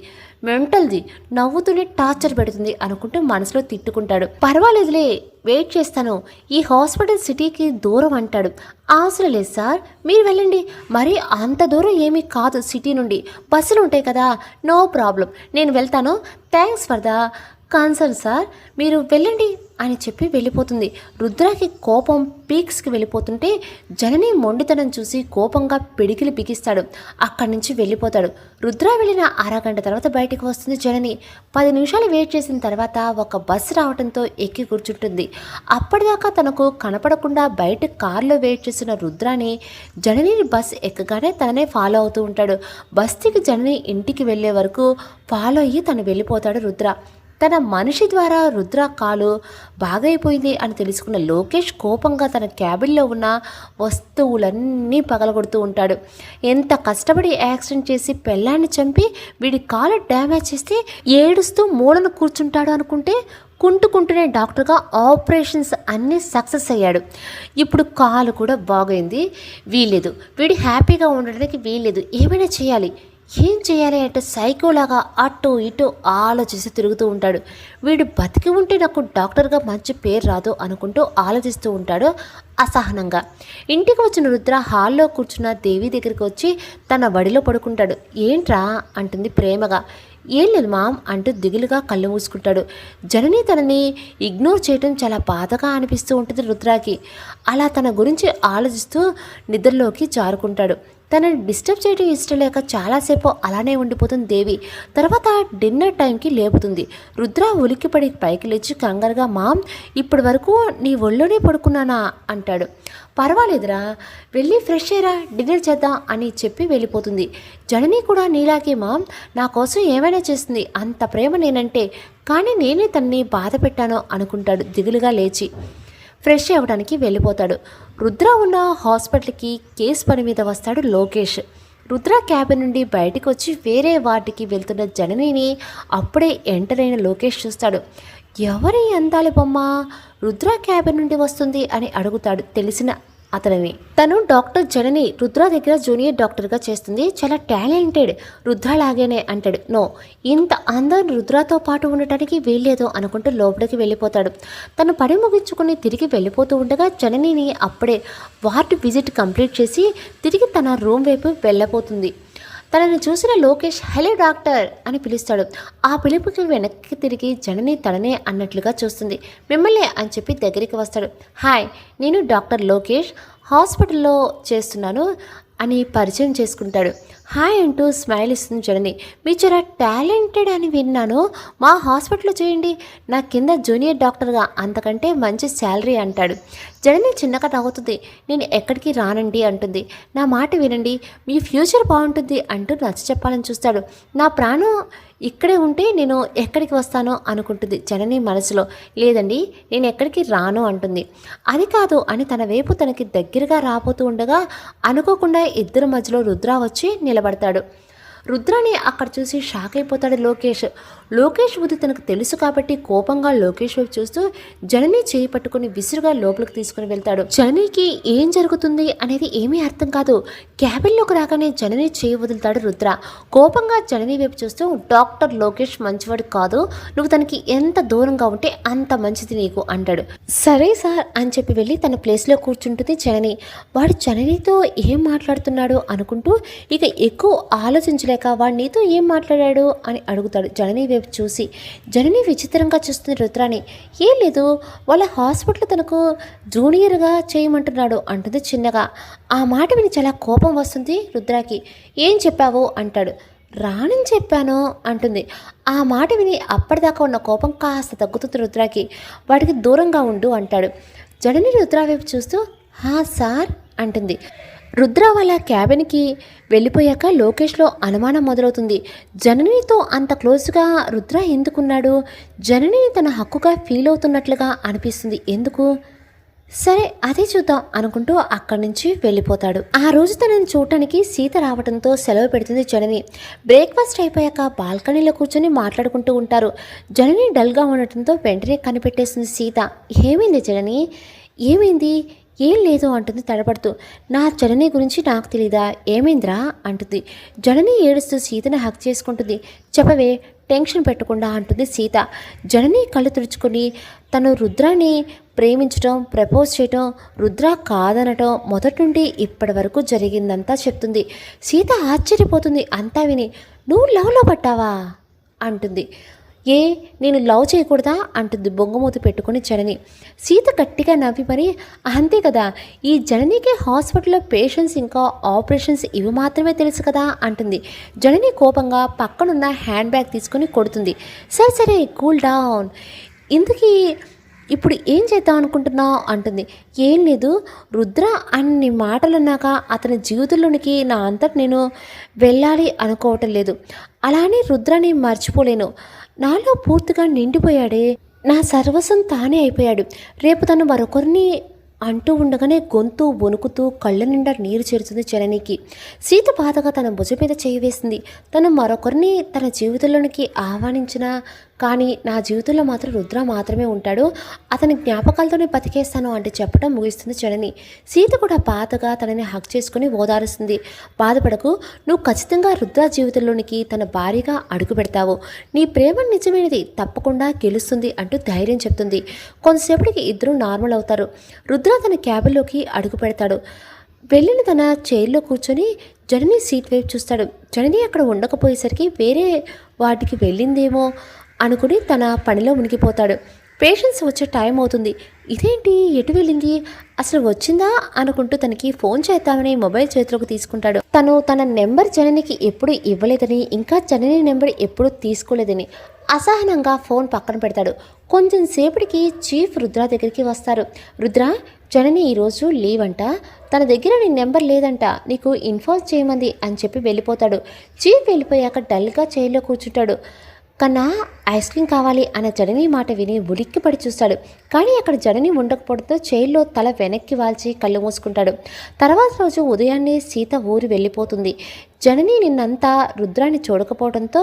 మెంటల్ది, నవ్వుతూనే టార్చర్ పెడుతుంది అనుకుంటూ మనసులో తిట్టుకుంటాడు. పర్వాలేదులే, వెయిట్ చేస్తాను, ఈ హాస్పిటల్ సిటీకి దూరం అంటాడు. అవసరం లేదు సార్, మీరు వెళ్ళండి, మరి అంత దూరం ఏమీ కాదు, సిటీ నుండి బస్సులు ఉంటాయి కదా, నో ప్రాబ్లం, నేను వెళ్తాను, thanks for the concern sir, మీరు వెళ్ళండి అని చెప్పి వెళ్ళిపోతుంది. రుద్రకి కోపం పీక్స్కి వెళ్ళిపోతుంటే జనని మొండితనం చూసి కోపంగా పిడికిలి బిగిస్తాడు. అక్కడి నుంచి వెళ్ళిపోతాడు. రుద్ర వెళ్ళిన అరగంట తర్వాత బయటకు వస్తుంది జనని. 10 నిమిషాలు వెయిట్ చేసిన తర్వాత ఒక బస్సు రావడంతో ఎక్కి కూర్చుంటుంది. అప్పటిదాకా తనకు కనపడకుండా బయట కారులో వెయిట్ చేస్తున్న రుద్రాని జననిని బస్సు ఎక్కగానే తననే ఫాలో అవుతూ ఉంటాడు. బస్తీకి జనని ఇంటికి వెళ్ళే వరకు ఫాలో అయ్యి తను వెళ్ళిపోతాడు రుద్ర. తన మనిషి ద్వారా రుద్ర కాలు బాగైపోయింది అని తెలుసుకున్న లోకేష్ కోపంగా తన క్యాబిన్లో ఉన్న వస్తువులన్నీ పగలగొడుతూ ఉంటాడు. ఎంత కష్టపడి యాక్సిడెంట్ చేసి పెళ్ళాన్ని చంపి వీడి కాలు డ్యామేజ్ చేస్తే ఏడుస్తూ మూలను కూర్చుంటాడు అనుకుంటే కుంటుకుంటూనే డాక్టర్గా ఆపరేషన్స్ అన్నీ సక్సెస్ అయ్యాడు. ఇప్పుడు కాలు కూడా బాగైంది. వీల్లేదు, వీడు హ్యాపీగా ఉండడానికి వీల్లేదు, ఏమైనా చేయాలి. ఏం చేయాలి అంటే సైకోలాగా అటు ఇటు ఆలోచిస్తూ తిరుగుతూ ఉంటాడు. వీడు బతికి ఉంటే నాకు డాక్టర్గా మంచి పేరు రాదు అనుకుంటూ ఆలోచిస్తూ ఉంటాడు అసహనంగా. ఇంటికి వచ్చిన రుద్ర హాల్లో కూర్చున్న దేవి దగ్గరికి వచ్చి తన వడిలో పడుకుంటాడు. ఏంట్రా అంటుంది ప్రేమగా. ఏం లేదు మామ్ అంటూ దిగులుగా కళ్ళు మూసుకుంటాడు. జనని తనని ఇగ్నోర్ చేయడం చాలా బాధగా అనిపిస్తూ ఉంటుంది రుద్రాకి. అలా తన గురించి ఆలోచిస్తూ నిద్రలోకి జారుకుంటాడు. తనని డిస్టర్బ్ చేయడం ఇష్టం లేక చాలాసేపు అలానే ఉండిపోతుంది దేవి. తర్వాత డిన్నర్ టైంకి లేపుతుంది. రుద్ర ఉలిక్కిపడి పైకి లేచి కంగారుగా, మామ్ ఇప్పటి వరకు నీ ఒళ్ళోనే పడుకున్నానా అంటాడు. పర్వాలేదురా, వెళ్ళి ఫ్రెష్ అయ్యరా, డిన్నర్ చేద్దాం అని చెప్పి వెళ్ళిపోతుంది. జనని కూడా నీలాగే మామ్ నా కోసం ఏమైనా చేస్తుంది, అంత ప్రేమ నేనంటే, కానీ నేనే తనని బాధ పెట్టాను అనుకుంటాడు దిగులుగా లేచి. ఫ్రెష్ అవ్వడానికి వెళ్ళిపోతాడు. రుద్ర ఉన్న హాస్పిటల్కి కేసు పని మీద వస్తాడు లోకేష్. రుద్ర క్యాబిన్ నుండి బయటికి వచ్చి వేరే వాటికి వెళ్తున్న జననిని అప్పుడే ఎంటర్ అయిన లోకేష్ చూస్తాడు. ఎవరి అందాలి బొమ్మ రుద్ర క్యాబిన్ నుండి వస్తుంది అని అడుగుతాడు తెలిసిన అతనిని. తను డాక్టర్ జనని రుద్ర దగ్గర జూనియర్ డాక్టర్గా చేస్తుంది, చాలా టాలెంటెడ్, రుద్ర లాగానే అంటాడు. నో, ఇంత అందం రుద్రతో పాటు ఉండటానికి వీల్లేదు అనుకుంటూ లోపలికి వెళ్ళిపోతాడు. తను పని ముగించుకుని తిరిగి వెళ్ళిపోతూ ఉండగా జననిని అప్పుడే వార్డు విజిట్ కంప్లీట్ చేసి తిరిగి తన రూమ్ వైపు వెళ్ళబోతుంది. తనని చూసిన లోకేష్ హలో డాక్టర్ అని పిలుస్తాడు. ఆ పిలుపుకి వెనక్కి తిరిగి జనని తననే అన్నట్లుగా చూస్తుంది. మిమ్మల్ని అని చెప్పి దగ్గరికి వస్తాడు. హాయ్, నేను డాక్టర్ లోకేష్, హాస్పిటల్లో చేస్తున్నాను అని పరిచయం చేసుకుంటాడు. హాయ్ అంటూ స్మైల్ ఇస్తుంది జనని. మీరు చాలా టాలెంటెడ్ అని విన్నాను, మా హాస్పిటల్లో చేయండి, నా కింద జూనియర్ డాక్టర్గా, అంతకంటే మంచి శాలరీ అంటాడు. జనని చిన్నగా నవ్వుతుంది. నేను ఎక్కడికి రానండి అంటుంది. నా మాట వినండి, మీ ఫ్యూచర్ బాగుంటుంది అంటూ నచ్చ చెప్పాలని చూస్తాడు. నా ప్రాణం ఇక్కడే ఉంటే నేను ఎక్కడికి వస్తానో అనుకుంటుంది జనని మనసులో. లేదండి, నేను ఎక్కడికి రాను అంటుంది. అది కాదు అని తన వైపు తనకి దగ్గరగా రాబోతూ ఉండగా అనుకోకుండా ఇద్దరి మధ్యలో రుద్ర వచ్చి నిలబడతాడు. రుద్రాని అక్కడ చూసి షాక్ అయిపోతాడు లోకేష్ బుద్ధి తనకు తెలుసు కాబట్టి కోపంగా లోకేష్ వైపు చూస్తూ జనని చేయి పట్టుకుని విసురుగా లోపలికి తీసుకుని వెళ్తాడు. జననికి ఏం జరుగుతుంది అనేది ఏమీ అర్థం కాదు. క్యాబిన్లోకి రాగానే జనని చేయి వదులుతాడు రుద్ర. కోపంగా జనని వైపు చూస్తూ డాక్టర్ లోకేష్ మంచివాడు కాదు, నువ్వు తనకి ఎంత దూరంగా ఉంటే అంత మంచిది నీకు అంటాడు. సరే సార్ అని చెప్పి వెళ్ళి తన ప్లేస్లో కూర్చుంటుంది జనని. వాడు జననితో ఏం మాట్లాడుతున్నాడు అనుకుంటూ ఇక ఎక్కువ ఆలోచించలేక వాడు నీతో ఏం మాట్లాడాడు అని అడుగుతాడు జనని వైపు చూసి. జనని విచిత్రంగా చూస్తుంది రుద్రాని. ఏం లేదు, వాళ్ళ హాస్పిటల్ తనకు జూనియర్గా చేయమంటున్నాడు అంటుంది చిన్నగా. ఆ మాట విని చాలా కోపం వస్తుంది రుద్రాకి. ఏం చెప్పావు అంటాడు. రానని చెప్పాను అంటుంది. ఆ మాట విని అప్పటిదాకా ఉన్న కోపం కాస్త తగ్గుతుంది రుద్రాకి. వాడికి దూరంగా ఉండు అంటాడు. జనని రుద్ర వైపు చూస్తూ హా సార్ అంటుంది. రుద్ర వాళ్ళ క్యాబిన్కి వెళ్ళిపోయాక లోకేష్లో అనుమానం మొదలవుతుంది. జననితో అంత క్లోజ్గా రుద్ర ఎందుకున్నాడు? జననిని తన హక్కుగా ఫీల్ అవుతున్నట్లుగా అనిపిస్తుంది. ఎందుకు? సరే అదే చూద్దాం అనుకుంటూ అక్కడి నుంచి వెళ్ళిపోతాడు. ఆ రోజు తనని చూడటానికి సీత రావడంతో సెలవు పెడుతుంది జనని. బ్రేక్ఫాస్ట్ అయిపోయాక బాల్కనీలో కూర్చొని మాట్లాడుకుంటూ ఉంటారు. జనని డల్గా ఉండటంతో వెంటనే కనిపెట్టేస్తుంది సీత. ఏమైంది జనని, ఏమైంది? ఏం లేదు అంటుంది తడపడుతూ. నా జనని గురించి నాకు తెలీదా? ఏమైందిరా అంటుంది. జనని ఏడుస్తూ సీతను హక్ చేసుకుంటుంది. చెప్పవే, టెన్షన్ పెట్టకుండా అంటుంది సీత. జనని కళ్ళు తుడుచుకొని తను రుద్రాని ప్రేమించడం, ప్రపోజ్ చేయటం, రుద్ర కాదనటం మొదటి నుండి ఇప్పటి వరకు జరిగిందంతా చెప్తుంది. సీత ఆశ్చర్యపోతుంది అంతా విని. నువ్వు లవ్లో పట్టావా అంటుంది. ఏ, నేను లవ్ చేయకూడదా అంటుంది బొంగమూతి పెట్టుకుని జనని. సీత గట్టిగా నవ్వి మరి, అంతే కదా, ఈ జననికి హాస్పిటల్లో పేషెంట్స్ ఇంకా ఆపరేషన్స్ ఇవి మాత్రమే తెలుసు కదా అంటుంది. జనని కోపంగా పక్కనున్న హ్యాండ్ బ్యాగ్ తీసుకొని కొడుతుంది. సరే సరే కూల్ డౌన్, ఇందుకీ ఇప్పుడు ఏం చేద్దాం అనుకుంటున్నావు అంటుంది. ఏం లేదు, రుద్ర అన్ని మాటలు అన్నాక అతని జీవితంలోనికి నా అంతటి నేను వెళ్ళాలి అనుకోవటం లేదు. అలానే రుద్రాని మర్చిపోలేను. నాలో పూర్తిగా నిండిపోయాడే. నా సర్వస్వం తానే అయిపోయాడు. రేపు తను మరొకరిని అంటూ ఉండగానే గొంతు వణుకుతూ కళ్ళ నిండా నీరు చేరుతుంది జననికి. సీత బాధగా తన భుజం మీద చేయి వేసింది. తను మరొకరిని తన జీవితంలోనికి ఆహ్వానించినా కానీ నా జీవితంలో మాత్రం రుద్ర మాత్రమే ఉంటాడు. అతని జ్ఞాపకాలతోనే బతికేస్తాను అంటే చెప్పడం ముగిస్తుంది జనని. సీత కూడా బాధగా తనని హక్ చేసుకుని ఓదారుస్తుంది. బాధపడకు, నువ్వు ఖచ్చితంగా రుద్ర జీవితంలోనికి తన భార్యగా అడుగు పెడతావు. నీ ప్రేమ నిజమైనది, తప్పకుండా గెలుస్తుంది అంటూ ధైర్యం చెప్తుంది. కొంతసేపటికి ఇద్దరు నార్మల్ అవుతారు. రుద్ర తన క్యాబిన్లోకి అడుగు పెడతాడు. వెళ్ళిన తన చైర్లో కూర్చొని జనని సీట్ వైపు చూస్తాడు. జనని అక్కడ ఉండకపోయేసరికి వేరే వాటికి వెళ్ళిందేమో అనుకుని తన పనిలో మునిగిపోతాడు. పేషెంట్స్ వచ్చే టైం అవుతుంది. ఇదేంటి, ఎటు వెళ్ళింది, అసలు వచ్చిందా అనుకుంటూ తనకి ఫోన్ చేద్దామని మొబైల్ చేతిలోకి తీసుకుంటాడు. తను తన నెంబర్ జననికి ఎప్పుడు ఇవ్వలేదని, ఇంకా జనని నెంబర్ ఎప్పుడు తీసుకోలేదని అసహనంగా ఫోన్ పక్కన పెడతాడు. కొంచెం సేపటికి చీఫ్ రుద్ర దగ్గరికి వస్తారు. రుద్ర, జనని ఈరోజు లీవ్ అంట, తన దగ్గర నీ నెంబర్ లేదంట, నీకు ఇన్ఫార్మ్ చేయమంది అని చెప్పి వెళ్ళిపోతాడు. చీఫ్ వెళ్ళిపోయాక డల్గా చైర్లో కూర్చుంటాడు. కన్నా ఐస్ క్రీమ్ కావాలి అన్న జనని మాట విని ఉలిక్కిపడి చూస్తాడు. కానీ అక్కడ జనని ఉండకపోవడంతో చైర్లో తల వెనక్కి వాల్చి కళ్ళు మూసుకుంటాడు. తర్వాత రోజు ఉదయాన్నే సీత ఊరు వెళ్ళిపోతుంది. జనని నిన్నంతా రుద్రాన్ని చూడకపోవడంతో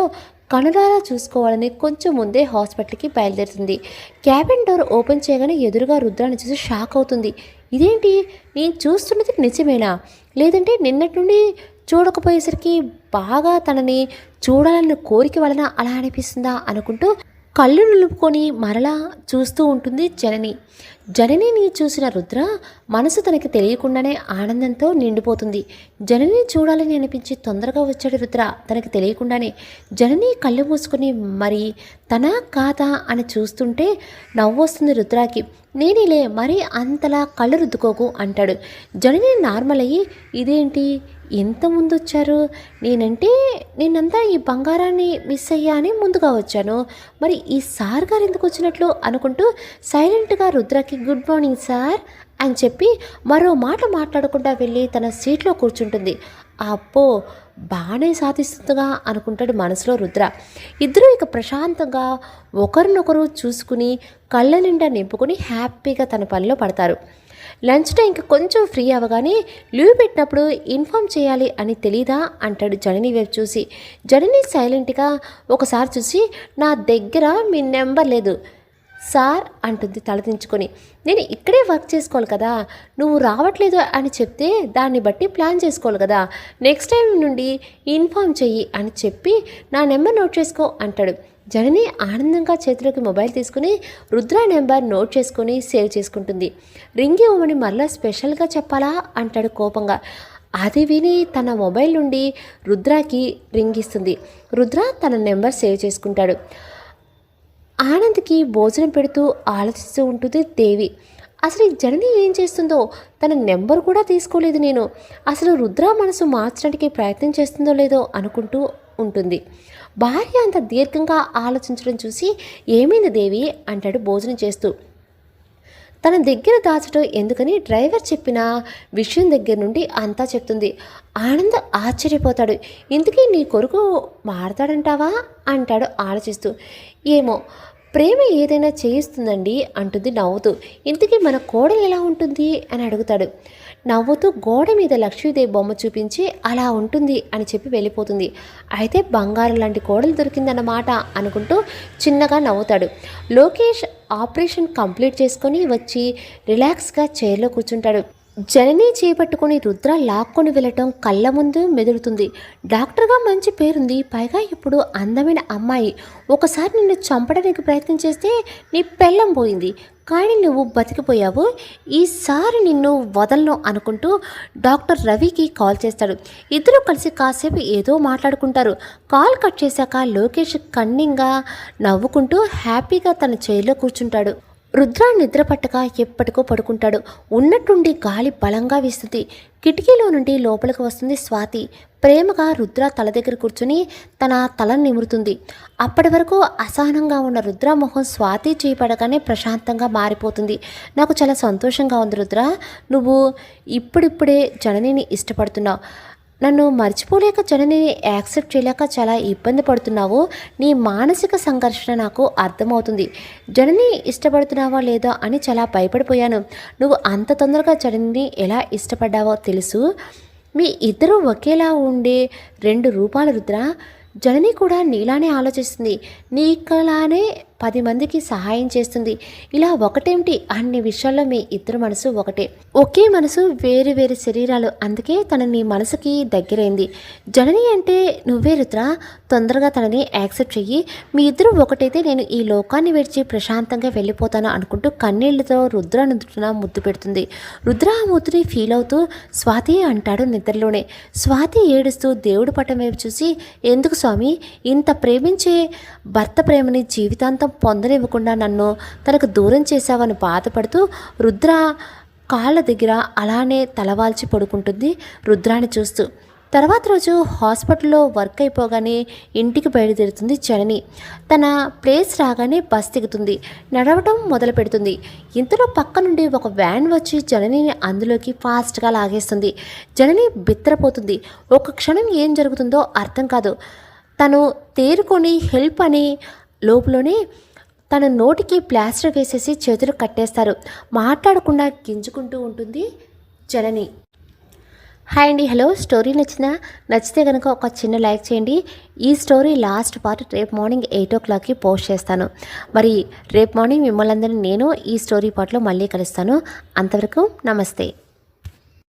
కనులారా చూసుకోవాలని కొంచెం ముందే హాస్పిటల్కి బయలుదేరుతుంది. క్యాబిన్ డోర్ ఓపెన్ చేయగానే ఎదురుగా రుద్రాన్ని చూసి షాక్ అవుతుంది. ఇదేంటి, నేను చూస్తున్నది నిజమేనా, లేదంటే నిన్నటి నుండి చూడకపోయేసరికి బాగా తనని చూడాలన్న కోరిక వలన అలా అనిపిస్తుందా అనుకుంటూ కళ్ళు నిలుపుకొని మరలా చూస్తూ ఉంటుంది జనని. జననిని చూసిన రుద్ర మనసు తనకి తెలియకుండానే ఆనందంతో నిండిపోతుంది. జనని చూడాలని అనిపించి తొందరగా వచ్చాడు రుద్ర తనకి తెలియకుండానే. జనని కళ్ళు మూసుకొని మరి తన కాదా అని చూస్తుంటే నవ్వొస్తుంది రుద్రాకి. నేనేలే, మరీ అంతలా కళ్ళు రుద్దుకోకు అంటాడు. జనని నార్మల్ అయ్యి, ఇదేంటి ఎంత ముందు వచ్చారు, నేనంతా ఈ బంగారాన్ని మిస్ అయ్యా అని ముందుగా వచ్చాను, మరి ఈ సార్ గారు ఎందుకు వచ్చినట్లు అనుకుంటూ సైలెంట్గా రుద్రకి గుడ్ మార్నింగ్ సార్ అని చెప్పి మరో మాట మాట్లాడకుండా వెళ్ళి తన సీట్లో కూర్చుంటుంది. అప్పో, బాగానే సాధిస్తుందిగా అనుకుంటాడు మనసులో రుద్ర. ఇద్దరూ ఇక ప్రశాంతంగా ఒకరినొకరు చూసుకుని కళ్ళ నిండా నింపుకొని హ్యాపీగా తన పనిలో పడతారు. లంచ్ టైంకి కొంచెం ఫ్రీ అవ్వగానే లీవ్ పెట్టినప్పుడు ఇన్ఫామ్ చేయాలి అని తెలీదా అంటాడు జనని వైపు చూసి. జనని సైలెంట్గా ఒకసారి చూసి, నా దగ్గర మీ నెంబర్ లేదు సార్ అంటుంది తలదించుకొని. నేను ఇక్కడే వర్క్ చేసుకోవాలి కదా, నువ్వు రావట్లేదు అని చెప్తే దాన్ని బట్టి ప్లాన్ చేసుకోవాలి కదా, నెక్స్ట్ టైం నుండి ఇన్ఫామ్ చెయ్యి అని చెప్పి నా నెంబర్ నోట్ చేసుకో అంటాడు. జనని ఆనందంగా చేతిలోకి మొబైల్ తీసుకుని రుద్ర నెంబర్ నోట్ చేసుకొని సేవ్ చేసుకుంటుంది. రింగ్ ఇవ్వమని మరలా స్పెషల్గా చెప్పాలా అంటాడు కోపంగా. అది విని తన మొబైల్ నుండి రుద్రాకి రింగ్ ఇస్తుంది. రుద్ర తన నెంబర్ సేవ్ చేసుకుంటాడు. ఆనంద్కి భోజనం పెడుతూ ఆలోచిస్తూ ఉంటుంది దేవి. అసలు ఈ జనని ఏం చేస్తుందో, తన నెంబర్ కూడా తీసుకోలేదు నేను, అసలు రుద్ర మనసు మార్చడానికి ప్రయత్నం చేస్తుందో లేదో అనుకుంటూ ఉంటుంది. భార్య అంత దీర్ఘంగా ఆలోచించడం చూసి, ఏమైంది దేవి అంటాడు భోజనం చేస్తూ. తన దగ్గర దాచడం ఎందుకని డ్రైవర్ చెప్పిన విషయం దగ్గర నుండి అంతా చెప్తుంది. ఆనంద్ ఆశ్చర్యపోతాడు. ఇంతకీ నీ కొడుకు మారతాడంటావా అంటాడు ఆలోచిస్తూ. ఏమో, ప్రేమ ఏదైనా చేయిస్తుందండి అంటుంది నవ్వుతూ. ఇంతకీ మన కోడలు ఎలా ఉంటుంది అని అడుగుతాడు. నవ్వుతూ గోడ మీద లక్ష్మీదేవి బొమ్మ చూపించి అలా ఉంటుంది అని చెప్పి వెళ్ళిపోతుంది. అయితే బంగారం లాంటి కోడలు దొరికిందన్నమాట అనుకుంటూ చిన్నగా నవ్వుతాడు. లోకేష్ ఆపరేషన్ కంప్లీట్ చేసుకొని వచ్చి రిలాక్స్గా చైర్లో కూర్చుంటాడు. జనని చేపట్టుకుని రుద్ర లాక్కొని వెళ్ళటం కళ్ళ ముందు మెదులుతుంది. డాక్టర్గా మంచి పేరుంది, పైగా ఇప్పుడు అందమైన అమ్మాయి. ఒకసారి నిన్ను చంపడానికి ప్రయత్నం చేస్తే నీ పెళ్ళం పోయింది, కానీ నువ్వు బతికిపోయావు, ఈసారి నిన్ను వదలను అనుకుంటూ డాక్టర్ రవికి కాల్ చేస్తాడు. ఇద్దరు కలిసి కాసేపు ఏదో మాట్లాడుకుంటారు. కాల్ కట్ చేశాక లోకేష్ కన్నింగా నవ్వుకుంటూ హ్యాపీగా తన చైర్లో కూర్చుంటాడు. రుద్ర నిద్ర పట్టక ఎప్పటికో పడుకుంటాడు. ఉన్నట్టుండి గాలి బలంగా వీస్తుంది. కిటికీలో నుండి లోపలికి వస్తుంది స్వాతి. ప్రేమగా రుద్ర తల దగ్గర కూర్చుని తన తలను నిమురుతుంది. అప్పటి వరకు అసహనంగా ఉన్న రుద్ర మొహం స్వాతి చేపడగానే ప్రశాంతంగా మారిపోతుంది. నాకు చాలా సంతోషంగా ఉంది రుద్ర, నువ్వు ఇప్పుడిప్పుడే జననిని ఇష్టపడుతున్నావు. నన్ను మర్చిపోలేక జననిని యాక్సెప్ట్ చేయలేక చాలా ఇబ్బంది పడుతున్నావు. నీ మానసిక సంఘర్షణ నాకు అర్థమవుతుంది. జనని ఇష్టపడుతున్నావా లేదా అని చాలా భయపడిపోయాను. నువ్వు అంత తొందరగా జననిని ఎలా ఇష్టపడ్డావో తెలుసు. మీ ఇద్దరూ ఒకేలా ఉండే 2 రూపాలు రుద్ర. జనని కూడా నీలానే ఆలోచిస్తుంది. నీకలానే 10 మందికి సహాయం చేస్తుంది. ఇలా ఒకటేమిటి, అన్ని విషయాల్లో మీ ఇద్దరు మనసు ఒకటే. ఒకే మనసు, వేరు వేరు శరీరాలు. అందుకే తన నీ మనసుకి దగ్గరైంది. జనని అంటే నువ్వే రుద్ర. తొందరగా తనని యాక్సెప్ట్ చెయ్యి. మీ ఇద్దరు ఒకటైతే నేను ఈ లోకాన్ని విడిచి ప్రశాంతంగా వెళ్ళిపోతాను అనుకుంటూ కన్నీళ్లతో రుద్ర నుదుటిన ముద్దు పెడుతుంది. రుద్ర ఆ ముద్దుని ఫీల్ అవుతూ స్వాతి అంటాడు నిద్రలోనే. స్వాతి ఏడుస్తూ దేవుడి పటం వైపు చూసి, ఎందుకు స్వామి ఇంత ప్రేమించే భర్త ప్రేమని జీవితాంతం పొందనివ్వకుండా నన్ను తనకు దూరం చేశావని బాధపడుతూ రుద్ర కాళ్ళ దగ్గర అలానే తలవాల్చి పడుకుంటుంది రుద్రాని చూస్తూ. తర్వాత రోజు హాస్పిటల్లో వర్క్ అయిపోగానే ఇంటికి బయలుదేరుతుంది జనని. తన ప్లేస్ రాగానే బస్ దిగుతుంది. నడవటం మొదలు పెడుతుంది. ఇంతలో పక్క నుండి ఒక వ్యాన్ వచ్చి జననిని అందులోకి ఫాస్ట్గా లాగేస్తుంది. జనని బిత్తరపోతుంది. ఒక క్షణం ఏం జరుగుతుందో అర్థం కాదు. తను తేరుకొని హెల్ప్ అని లోపలనే తన నోటికి ప్లాస్టర్ వేసేసి చేతులు కట్టేస్తారు. మాట్లాడకుండా గింజుకుంటూ ఉంటుంది జనని. హాయ్ అండి, హలో. స్టోరీ నచ్చితే కనుక ఒక చిన్న లైక్ చేయండి. ఈ స్టోరీ లాస్ట్ పార్ట్ రేపు మార్నింగ్ 8 o'clockకి పోస్ట్ చేస్తాను. మరి రేపు మార్నింగ్ మిమ్మల్ని అందరినీ నేను ఈ స్టోరీ పార్ట్లో మళ్ళీ కలుస్తాను. అంతవరకు నమస్తే.